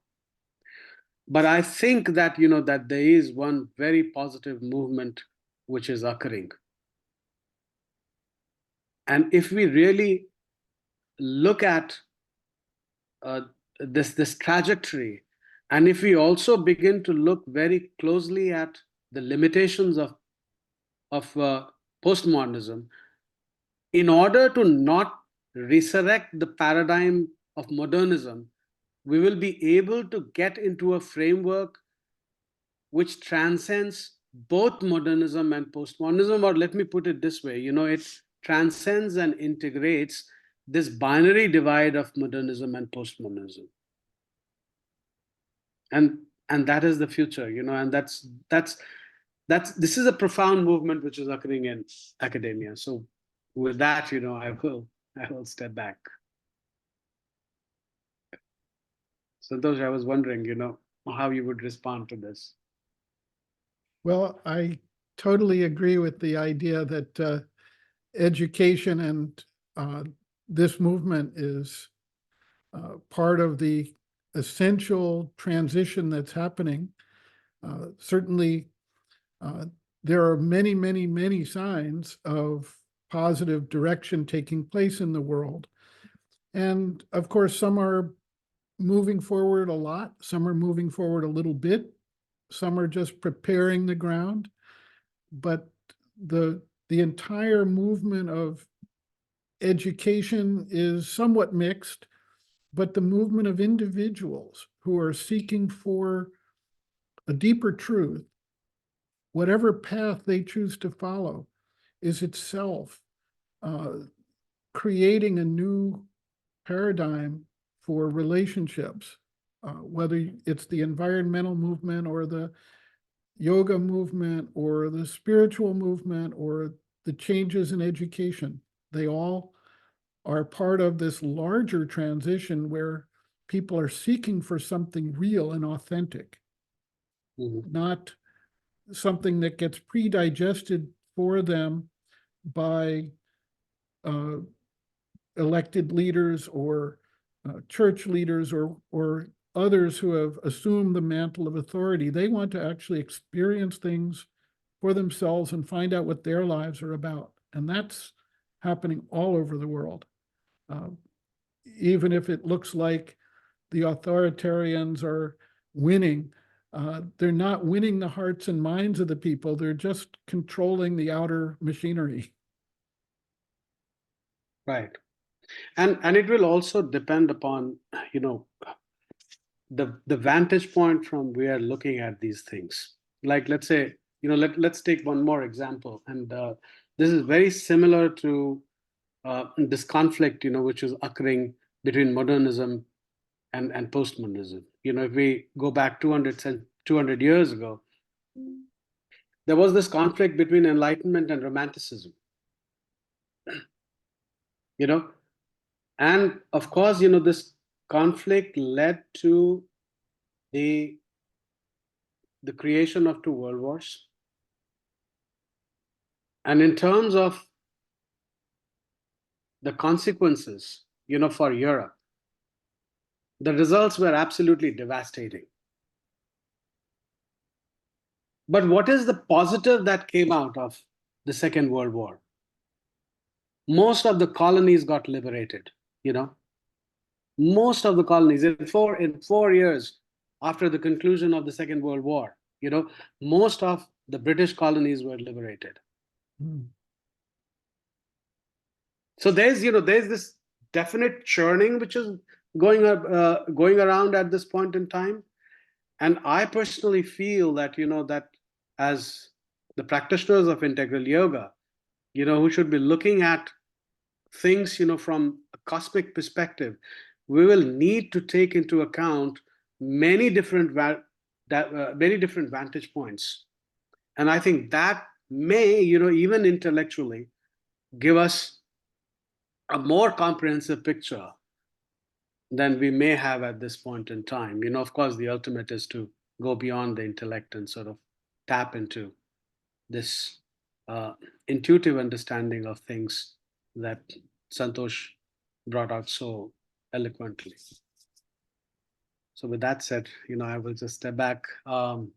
But I think that that there is one very positive movement which is occurring. And if we really look at this trajectory, and if we also begin to look very closely at the limitations of postmodernism, in order to not resurrect the paradigm of modernism, we will be able to get into a framework which transcends both modernism and postmodernism, or let me put it this way, it transcends and integrates this binary divide of modernism and postmodernism. And that is the future, and that's this is a profound movement which is occurring in academia. So with that, I will step back. Santosh, I was wondering, how you would respond to this. Well, I totally agree with the idea that education and this movement is part of the essential transition that's happening. Certainly, there are many, many, many signs of positive direction taking place in the world. And of course, some are moving forward a lot, some are moving forward a little bit, some are just preparing the ground. But the entire movement of education is somewhat mixed, but the movement of individuals who are seeking for a deeper truth, whatever path they choose to follow, is itself creating a new paradigm for relationships, whether it's the environmental movement or the yoga movement or the spiritual movement or the changes in education. They all are part of this larger transition where people are seeking for something real and authentic, not something that gets pre-digested for them by elected leaders or church leaders or others who have assumed the mantle of authority. They want to actually experience things for themselves and find out what their lives are about. And that's happening all over the world. Even if it looks like the authoritarians are winning, they're not winning the hearts and minds of the people. They're just controlling the outer machinery. Right. And it will also depend upon, the vantage point from where looking at these things. Like, let's say, let's take one more example. And this is very similar to this conflict, which is occurring between modernism and postmodernism. If we go back 200 years ago, there was this conflict between Enlightenment and Romanticism. And of course, this conflict led to the creation of two world wars. And in terms of the consequences, for Europe, the results were absolutely devastating. But what is the positive that came out of the Second World War? Most of the colonies got liberated, most of the colonies in 4 years after the conclusion of the Second World War, most of the British colonies were liberated. So there's this definite churning which is going around at this point in time. And I personally feel that, that as the practitioners of integral yoga, who should be looking at things, from a cosmic perspective, we will need to take into account many different many different vantage points. And I think that may, even intellectually, give us a more comprehensive picture than we may have at this point in time. Of course, the ultimate is to go beyond the intellect and sort of tap into this intuitive understanding of things that Santosh brought out so eloquently. So with that said, I will just step back. Arvindji,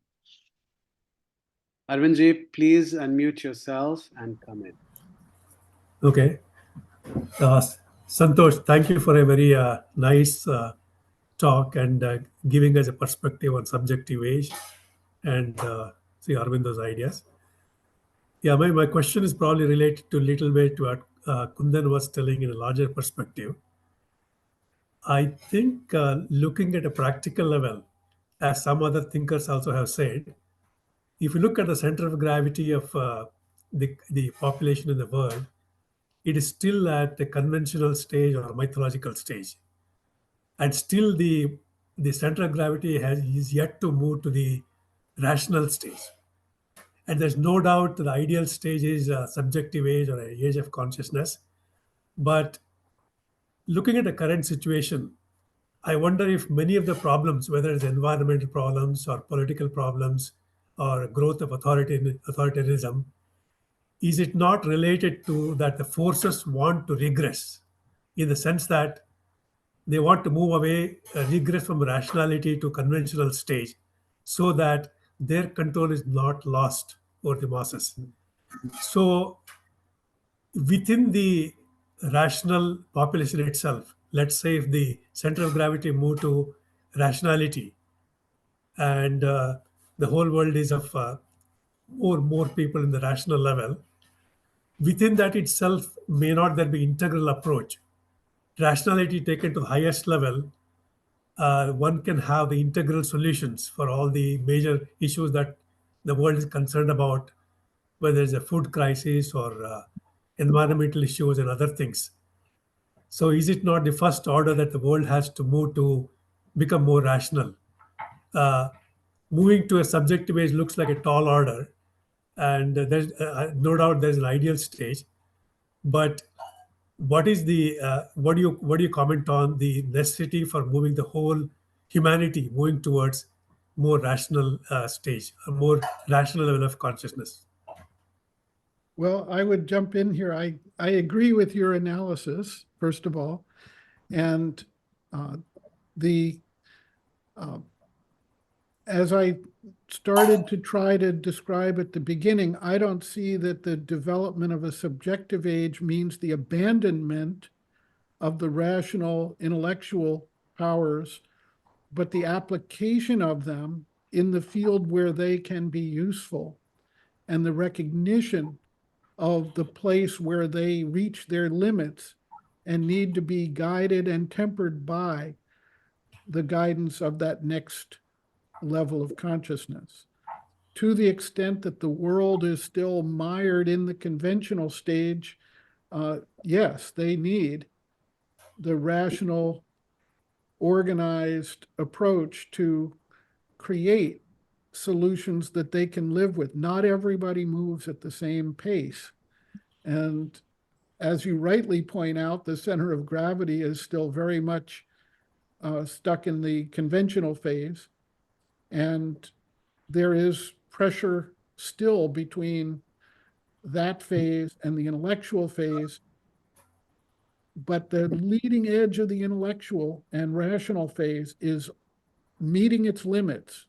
please unmute yourself and come in. Okay. Uh, Santosh, thank you for a very nice talk and giving us a perspective on subjective age and Sri Aurobindo's ideas. Yeah, my question is probably related to little bit to what Kundan was telling in a larger perspective. I think looking at a practical level, as some other thinkers also have said, if you look at the center of gravity of the population in the world, it is still at the conventional stage or mythological stage. And still the center of gravity is yet to move to the rational stage. And there's no doubt the ideal stage is a subjective age or an age of consciousness. But looking at the current situation, I wonder if many of the problems, whether it's environmental problems or political problems or growth of authoritarianism, is it not related to that the forces want to regress in the sense that they want to move away, regress from rationality to conventional stage so that their control is not lost over the masses. So within the rational population itself, let's say if the center of gravity move to rationality and the whole world is of more people in the rational level, within that itself may not there be integral approach. Rationality taken to the highest level, one can have the integral solutions for all the major issues that the world is concerned about, whether it's a food crisis or environmental issues and other things. So, is it not the first order that the world has to move to become more rational? Uh, Moving to a subjective age looks like a tall order, and there's no doubt there's an ideal stage. But what do you comment on the necessity for moving the whole humanity moving towards more rational stage, a more rational level of consciousness? Well, I would jump in here. I agree with your analysis, first of all. And the as I started to try to describe at the beginning, I don't see that the development of a subjective age means the abandonment of the rational intellectual powers, but the application of them in the field where they can be useful, and the recognition of the place where they reach their limits and need to be guided and tempered by the guidance of that next level of consciousness. To the extent that the world is still mired in the conventional stage, yes, they need the rational, organized approach to create solutions that they can live with. Not everybody moves at the same pace. And as you rightly point out, the center of gravity is still very much stuck in the conventional phase. And there is pressure still between that phase and the intellectual phase. But the leading edge of the intellectual and rational phase is meeting its limits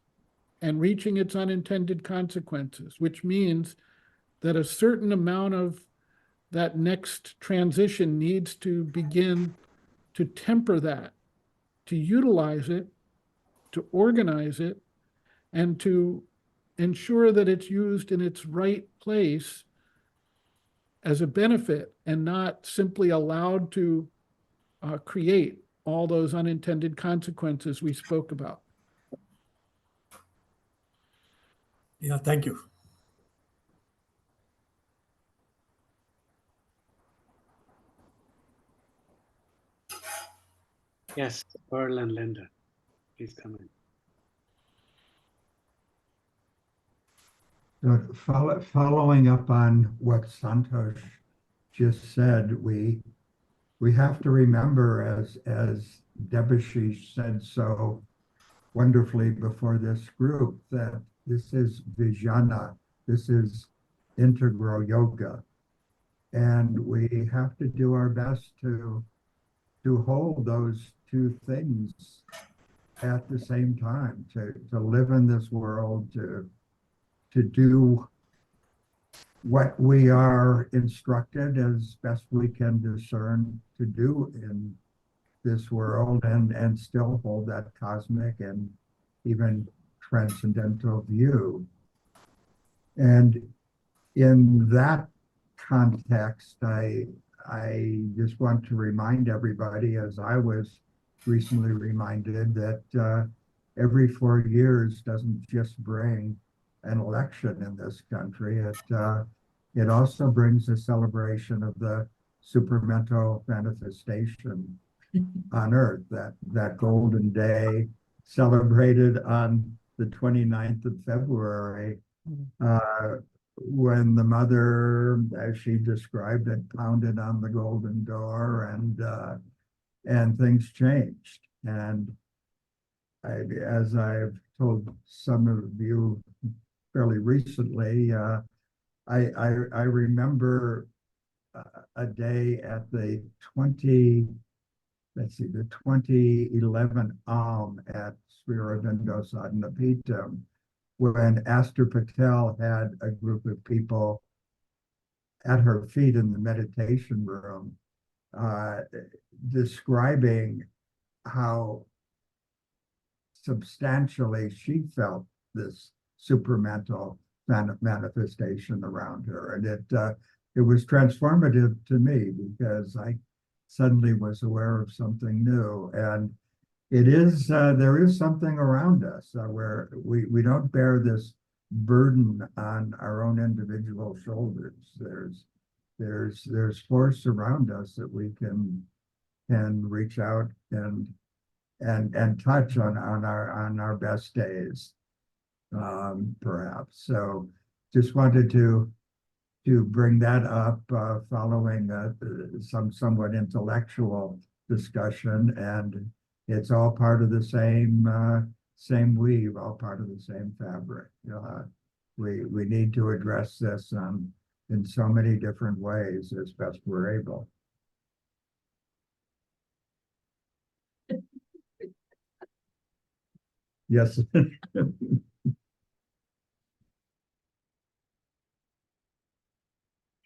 and reaching its unintended consequences, which means that a certain amount of that next transition needs to begin to temper that, to utilize it, to organize it, and to ensure that it's used in its right place as a benefit and not simply allowed to create all those unintended consequences we spoke about. Yeah, thank you. Yes, Earl and Linda, please come in. So following up on what Santosh just said, we have to remember, as Debashish said so wonderfully before this group, that this is Vijnana, this is integral yoga, and we have to do our best to hold those two things at the same time, to live in this world, to do what we are instructed as best we can discern to do in this world, and still hold that cosmic and even transcendental view. And in that context, I just want to remind everybody, as I was recently reminded, that every 4 years doesn't just bring an election in this country. It also brings a celebration of the supramental manifestation on Earth, that golden day celebrated on the 29th of February, when the mother, as she described it, pounded on the golden door, and things changed. And as I've told some of you fairly recently, I remember a day at the 2011 Alm at Sri Aurobindo Sadhanapeetham, when Astor Patel had a group of people at her feet in the meditation room, describing how substantially she felt this supramental manifestation around her. And it was transformative to me, because I suddenly was aware of something new. And it is, there is something around us where we don't bear this burden on our own individual shoulders. There's force around us that we can reach out and touch on our best days, perhaps. So just wanted to bring that up, following some somewhat intellectual discussion, and it's all part of the same weave, all part of the same fabric. We need to address this in so many different ways as best we're able. Yes.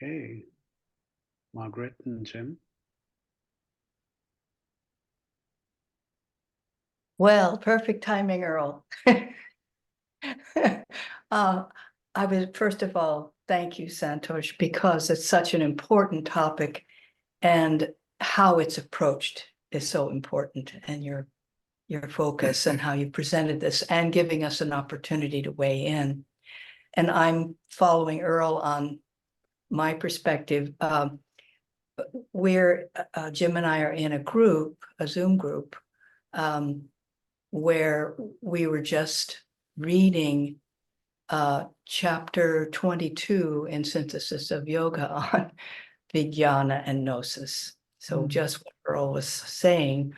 Okay, Margaret and Jim. Well, perfect timing, Earl. I would, first of all, thank you, Santosh, because it's such an important topic, and how it's approached is so important, and your focus and how you presented this, and giving us an opportunity to weigh in. And I'm following Earl on my perspective. We're Jim and I are in a group, a Zoom group, where we were just reading chapter 22 in Synthesis of Yoga on Vijnana and Gnosis. So just what Earl was saying.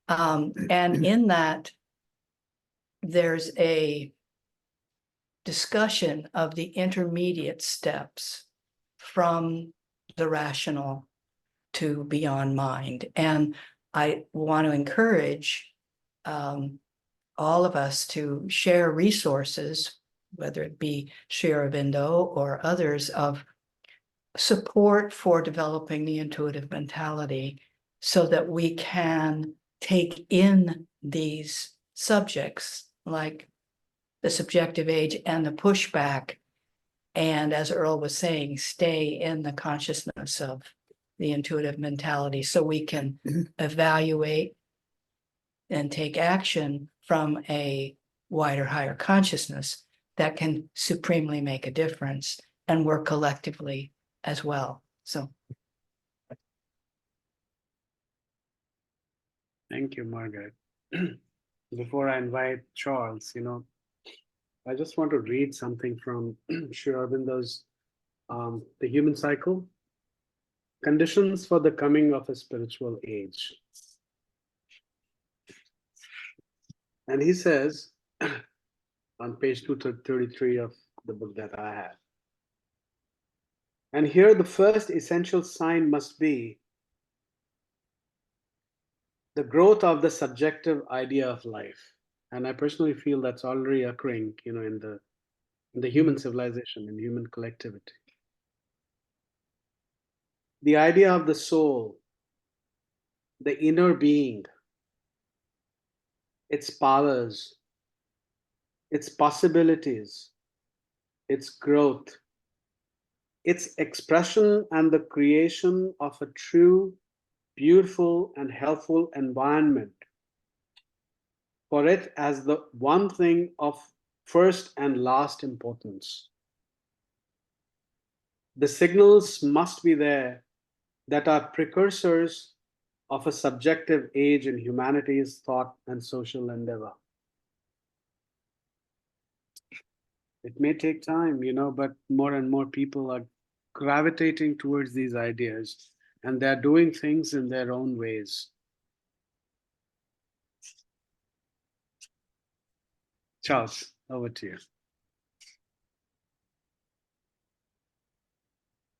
And in that, there's a discussion of the intermediate steps from the rational to beyond mind. And I want to encourage all of us to share resources, whether it be Sri Aurobindo or others, of support for developing the intuitive mentality, so that we can take in these subjects like the subjective age and the pushback And as Earl was saying, stay in the consciousness of the intuitive mentality so we can evaluate and take action from a wider, higher consciousness that can supremely make a difference and work collectively as well. So Thank you, Margaret. Before I invite Charles, I just want to read something from Sri Aurobindo's The Human Cycle, Conditions for the Coming of a Spiritual Age. And he says, on page 233 of the book that I have, and here the first essential sign must be the growth of the subjective idea of life. And I personally feel that's already occurring, in the human civilization, in human collectivity. The idea of the soul, the inner being, its powers, its possibilities, its growth, its expression, and the creation of a true, beautiful, and helpful environment for it as the one thing of first and last importance. The signals must be there that are precursors of a subjective age in humanity's thought and social endeavor. It may take time, but more and more people are gravitating towards these ideas, and they're doing things in their own ways. Charles, over to you.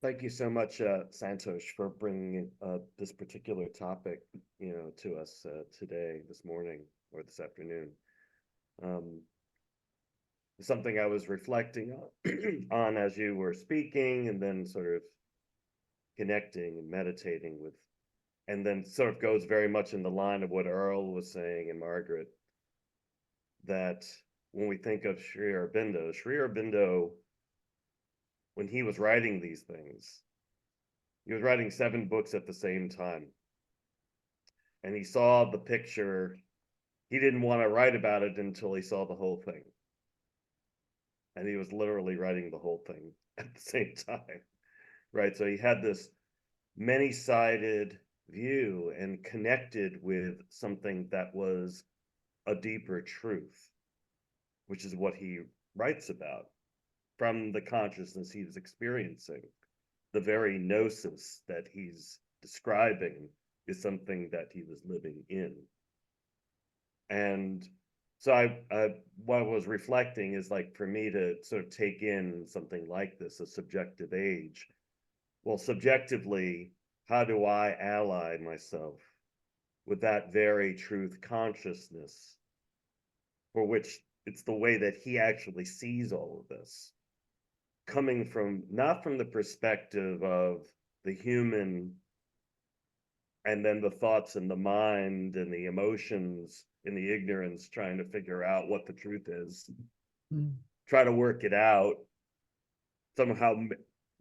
Thank you so much, Santosh, for bringing this particular topic, to us today, this morning, or this afternoon. Something I was reflecting on as you were speaking, and then sort of connecting and meditating with, and then sort of goes very much in the line of what Earl was saying and Margaret, that when we think of Sri Aurobindo, when he was writing these things, he was writing 7 books at the same time. And he saw the picture. He didn't want to write about it until he saw the whole thing. And he was literally writing the whole thing at the same time, right? So he had this many-sided view and connected with something that was a deeper truth, which is what he writes about from the consciousness he was experiencing. The very gnosis that he's describing is something that he was living in. And so what I was reflecting is, like, for me to sort of take in something like this, a subjective age. Well, subjectively, how do I ally myself with that very truth consciousness, for which it's the way that he actually sees all of this, coming from, not from the perspective of the human and then the thoughts and the mind and the emotions and the ignorance, trying to figure out what the truth is, try to work it out, somehow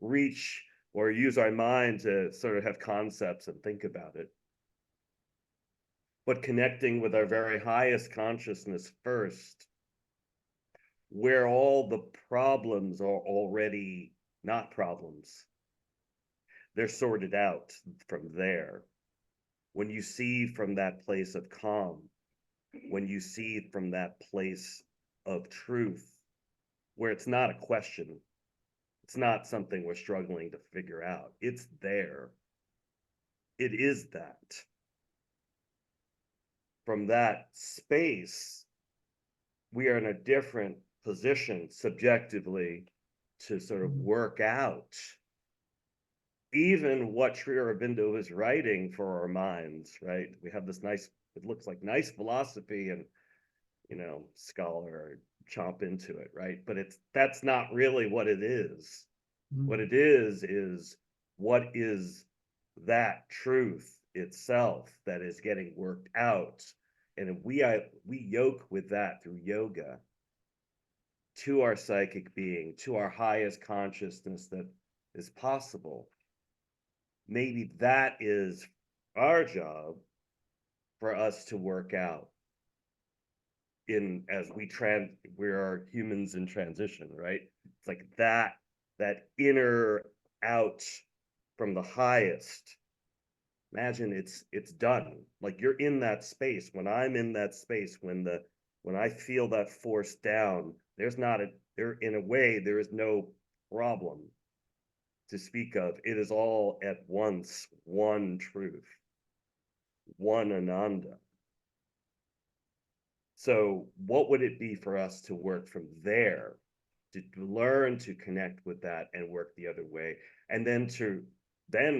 reach or use our mind to sort of have concepts and think about it. But connecting with our very highest consciousness first, where all the problems are already not problems. They're sorted out from there. When you see from that place of calm, when you see from that place of truth, where it's not a question, it's not something we're struggling to figure out, it's there. It is that. From that space, we are in a different position subjectively to sort of work out even what Sri Aurobindo is writing for our minds, right? We have this nice, it looks like nice philosophy, and, scholar chomp into it, right? But that's not really what it is. What it is what is that truth itself that is getting worked out. And we yoke with that through yoga. to our psychic being, to our highest consciousness that is possible. Maybe that is our job for us to work out in as we are humans in transition, right? It's like that inner out from the highest. Imagine it's done. Like you're in that space. When I'm in that space, when I feel that force down, there in a way there is no problem to speak of. It is all at once one truth, one Ananda. So what would it be for us to work from there, to learn to connect with that and work the other way, and then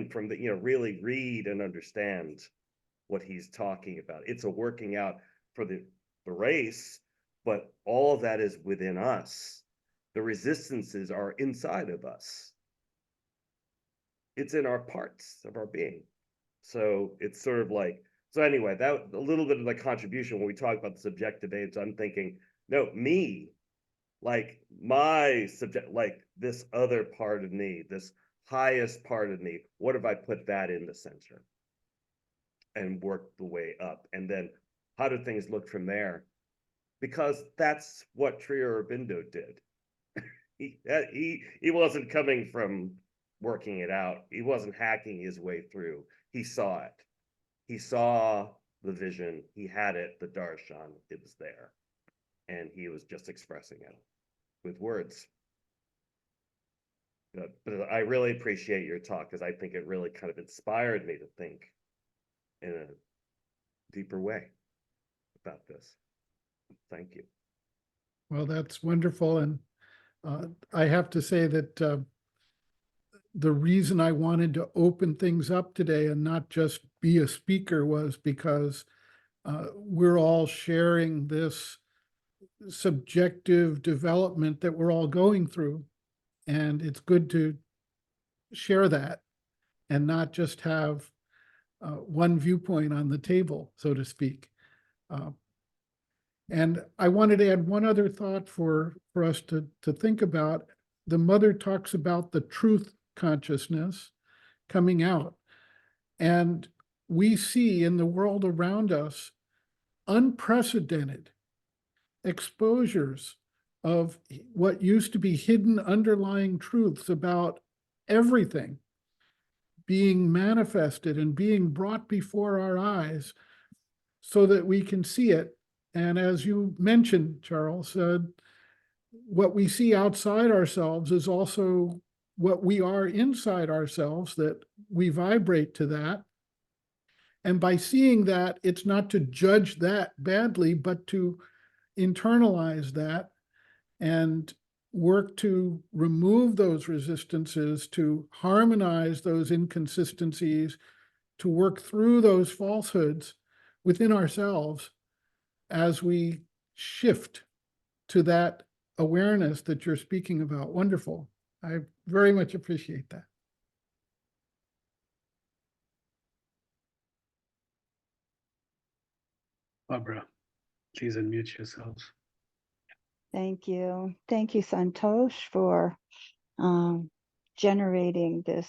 from the, really read and understand what he's talking about. It's a working out for the race, but all of that is within us. The resistances are inside of us. It's in our parts of our being. So it's sort of like, so anyway, that a little bit of the contribution when we talk about the subjective age, I'm thinking, no, me, like my subject, like this other part of me, this highest part of me, what if I put that in the center and work the way up? And then how do things look from there? Because that's what Sri Aurobindo did. He wasn't coming from working it out. He wasn't hacking his way through. He saw it. He saw the vision. He had it, the darshan. It was there. And he was just expressing it with words. But I really appreciate your talk because I think it really kind of inspired me to think in a deeper way about this. Thank you. Well, that's wonderful. And I have to say that the reason I wanted to open things up today and not just be a speaker was because we're all sharing this subjective development that we're all going through. And it's good to share that and not just have one viewpoint on the table, so to speak. And I wanted to add one other thought for us to think about. The mother talks about the truth consciousness coming out. And we see in the world around us unprecedented exposures of what used to be hidden underlying truths about everything being manifested and being brought before our eyes so that we can see it. And as you mentioned, Charles, what we see outside ourselves is also what we are inside ourselves, that we vibrate to that. And by seeing that, it's not to judge that badly, but to internalize that and work to remove those resistances, to harmonize those inconsistencies, to work through those falsehoods within ourselves as we shift to that awareness that you're speaking about. Wonderful. I very much appreciate that. Barbara, please unmute yourselves. Thank you. Thank you, Santosh, for generating this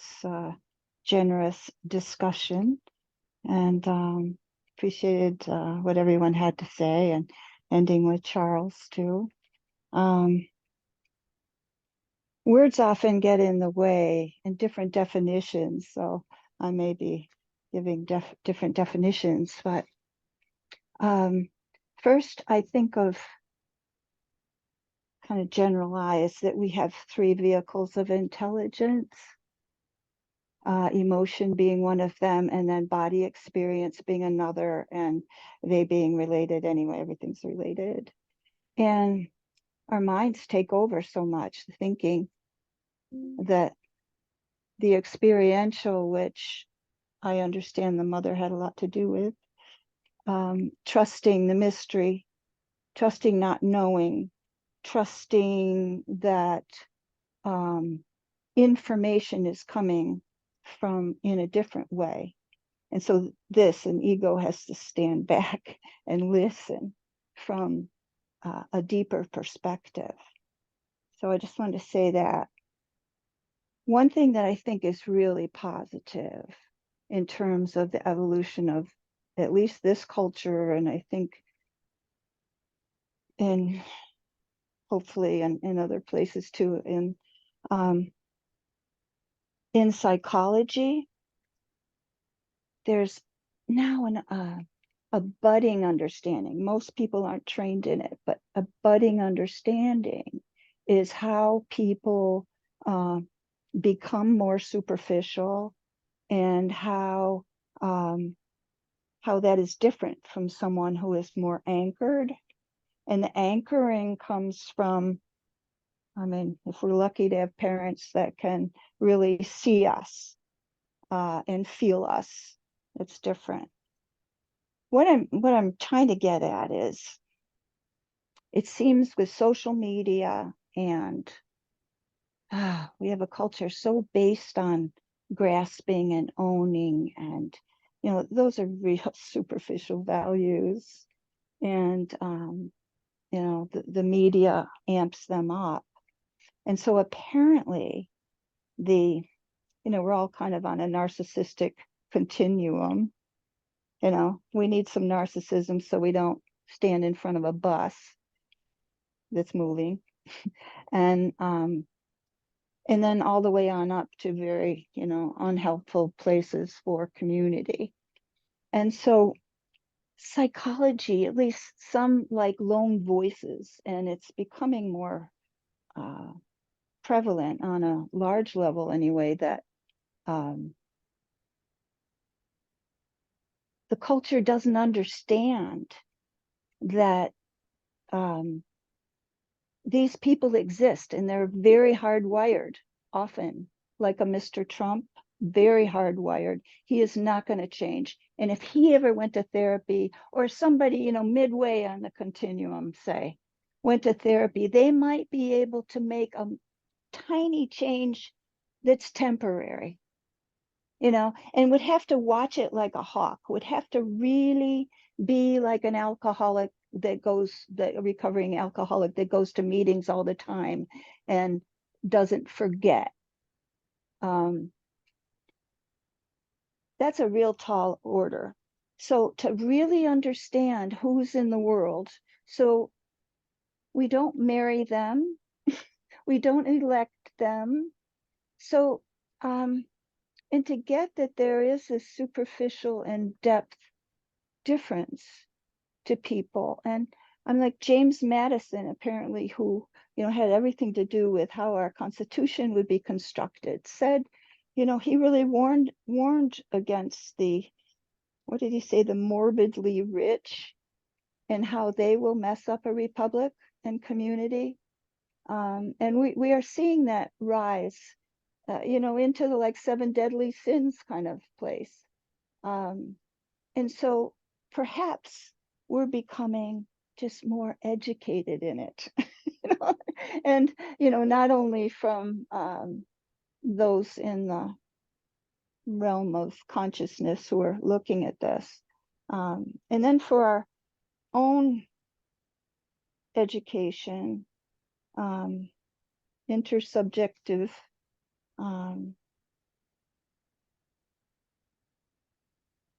generous discussion, and appreciated what everyone had to say, and ending with Charles too. Words often get in the way in different definitions, so I may be giving different definitions, but first I think of kind of generalize that we have three vehicles of intelligence, emotion being one of them, and then body experience being another, and they being related anyway, everything's related. And our minds take over so much, thinking that the experiential, which I understand the mother had a lot to do with, trusting the mystery, trusting not knowing, trusting that information is coming from in a different way. And so an ego has to stand back and listen from a deeper perspective. So I just wanted to say that. One thing that I think is really positive in terms of the evolution of at least this culture, and I think in hopefully in other places too, in psychology, there's now a budding understanding. Most people aren't trained in it, but a budding understanding is how people become more superficial, and how that is different from someone who is more anchored. And the anchoring comes from, I mean, if we're lucky to have parents that can really see us and feel us, it's different. What I'm trying to get at is, it seems with social media and we have a culture so based on grasping and owning, and those are real superficial values, and the media amps them up. And so apparently we're all kind of on a narcissistic continuum. We need some narcissism so we don't stand in front of a bus that's moving, and then all the way on up to very unhelpful places for community. And so psychology, at least some like lone voices, and it's becoming more prevalent on a large level anyway, that the culture doesn't understand that these people exist, and they're very hardwired, often like a Mr. Trump, very hardwired. He is not going to change. And if he ever went to therapy, or somebody, midway on the continuum, say, went to therapy, they might be able to make a tiny change that's temporary, and would have to watch it like a hawk, would have to really be like an alcoholic the recovering alcoholic that goes to meetings all the time and doesn't forget. That's a real tall order. So to really understand who's in the world, so we don't marry them, we don't elect them. So, and to get that there is a superficial and depth difference to people. And I'm like James Madison, apparently, who had everything to do with how our Constitution would be constructed, said, he really warned against what did he say, the morbidly rich, and how they will mess up a republic and community. And we are seeing that rise, into the like 7 deadly sins kind of place. And so perhaps we're becoming just more educated in it. And not only from those in the realm of consciousness who are looking at this, and then for our own education, intersubjective,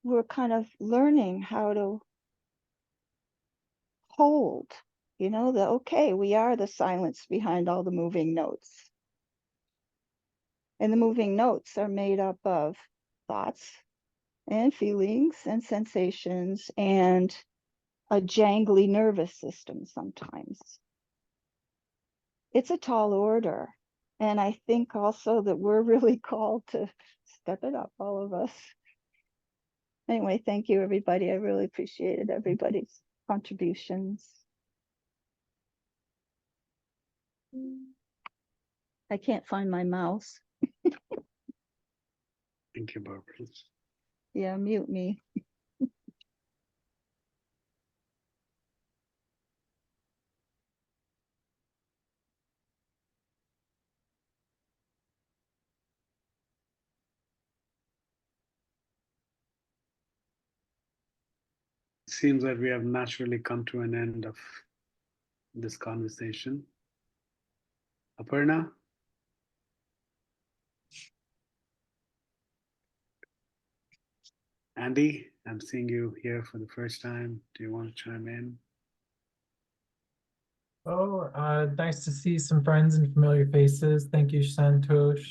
we're kind of learning how to hold, okay, we are the silence behind all the moving notes. And the moving notes are made up of thoughts and feelings and sensations and a jangly nervous system sometimes. It's a tall order. And I think also that we're really called to step it up, all of us. Anyway, thank you, everybody. I really appreciated everybody's contributions. I can't find my mouse. Thank you, Barbara. Yeah, mute me. It seems that we have naturally come to an end of this conversation. Aparna? Andy, I'm seeing you here for the first time. Do you want to chime in? Oh, nice to see some friends and familiar faces. Thank you, Santosh.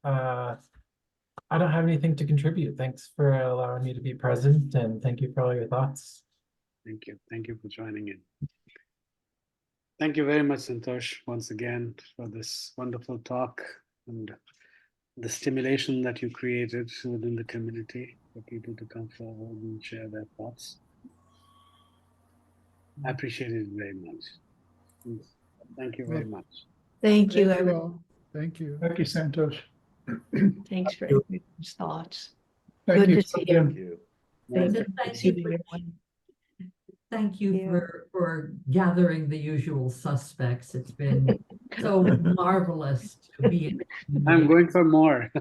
I don't have anything to contribute. Thanks for allowing me to be present, and thank you for all your thoughts. Thank you. Thank you for joining in. Thank you very much, Santosh, once again for this wonderful talk and the stimulation that you created within the community for people to come forward and share their thoughts. I appreciate it very much. Thank you very much. Thank you, Thank you everyone. all. Thank you. Thank you, Santosh. Thanks for you. everyone's thoughts. Thank Good you. to see you. Thank you. Thank Nice. you. Thank See you everyone. Thank you Yeah. for gathering the usual suspects. It's been so marvelous to be in. I'm going for more.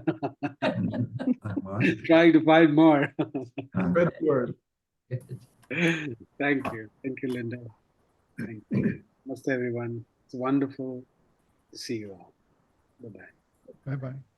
What? Trying to find more. Good word. Thank you. Thank you, Linda. Thank you. Namaste, everyone. It's wonderful to see you all. Bye-bye. Bye-bye.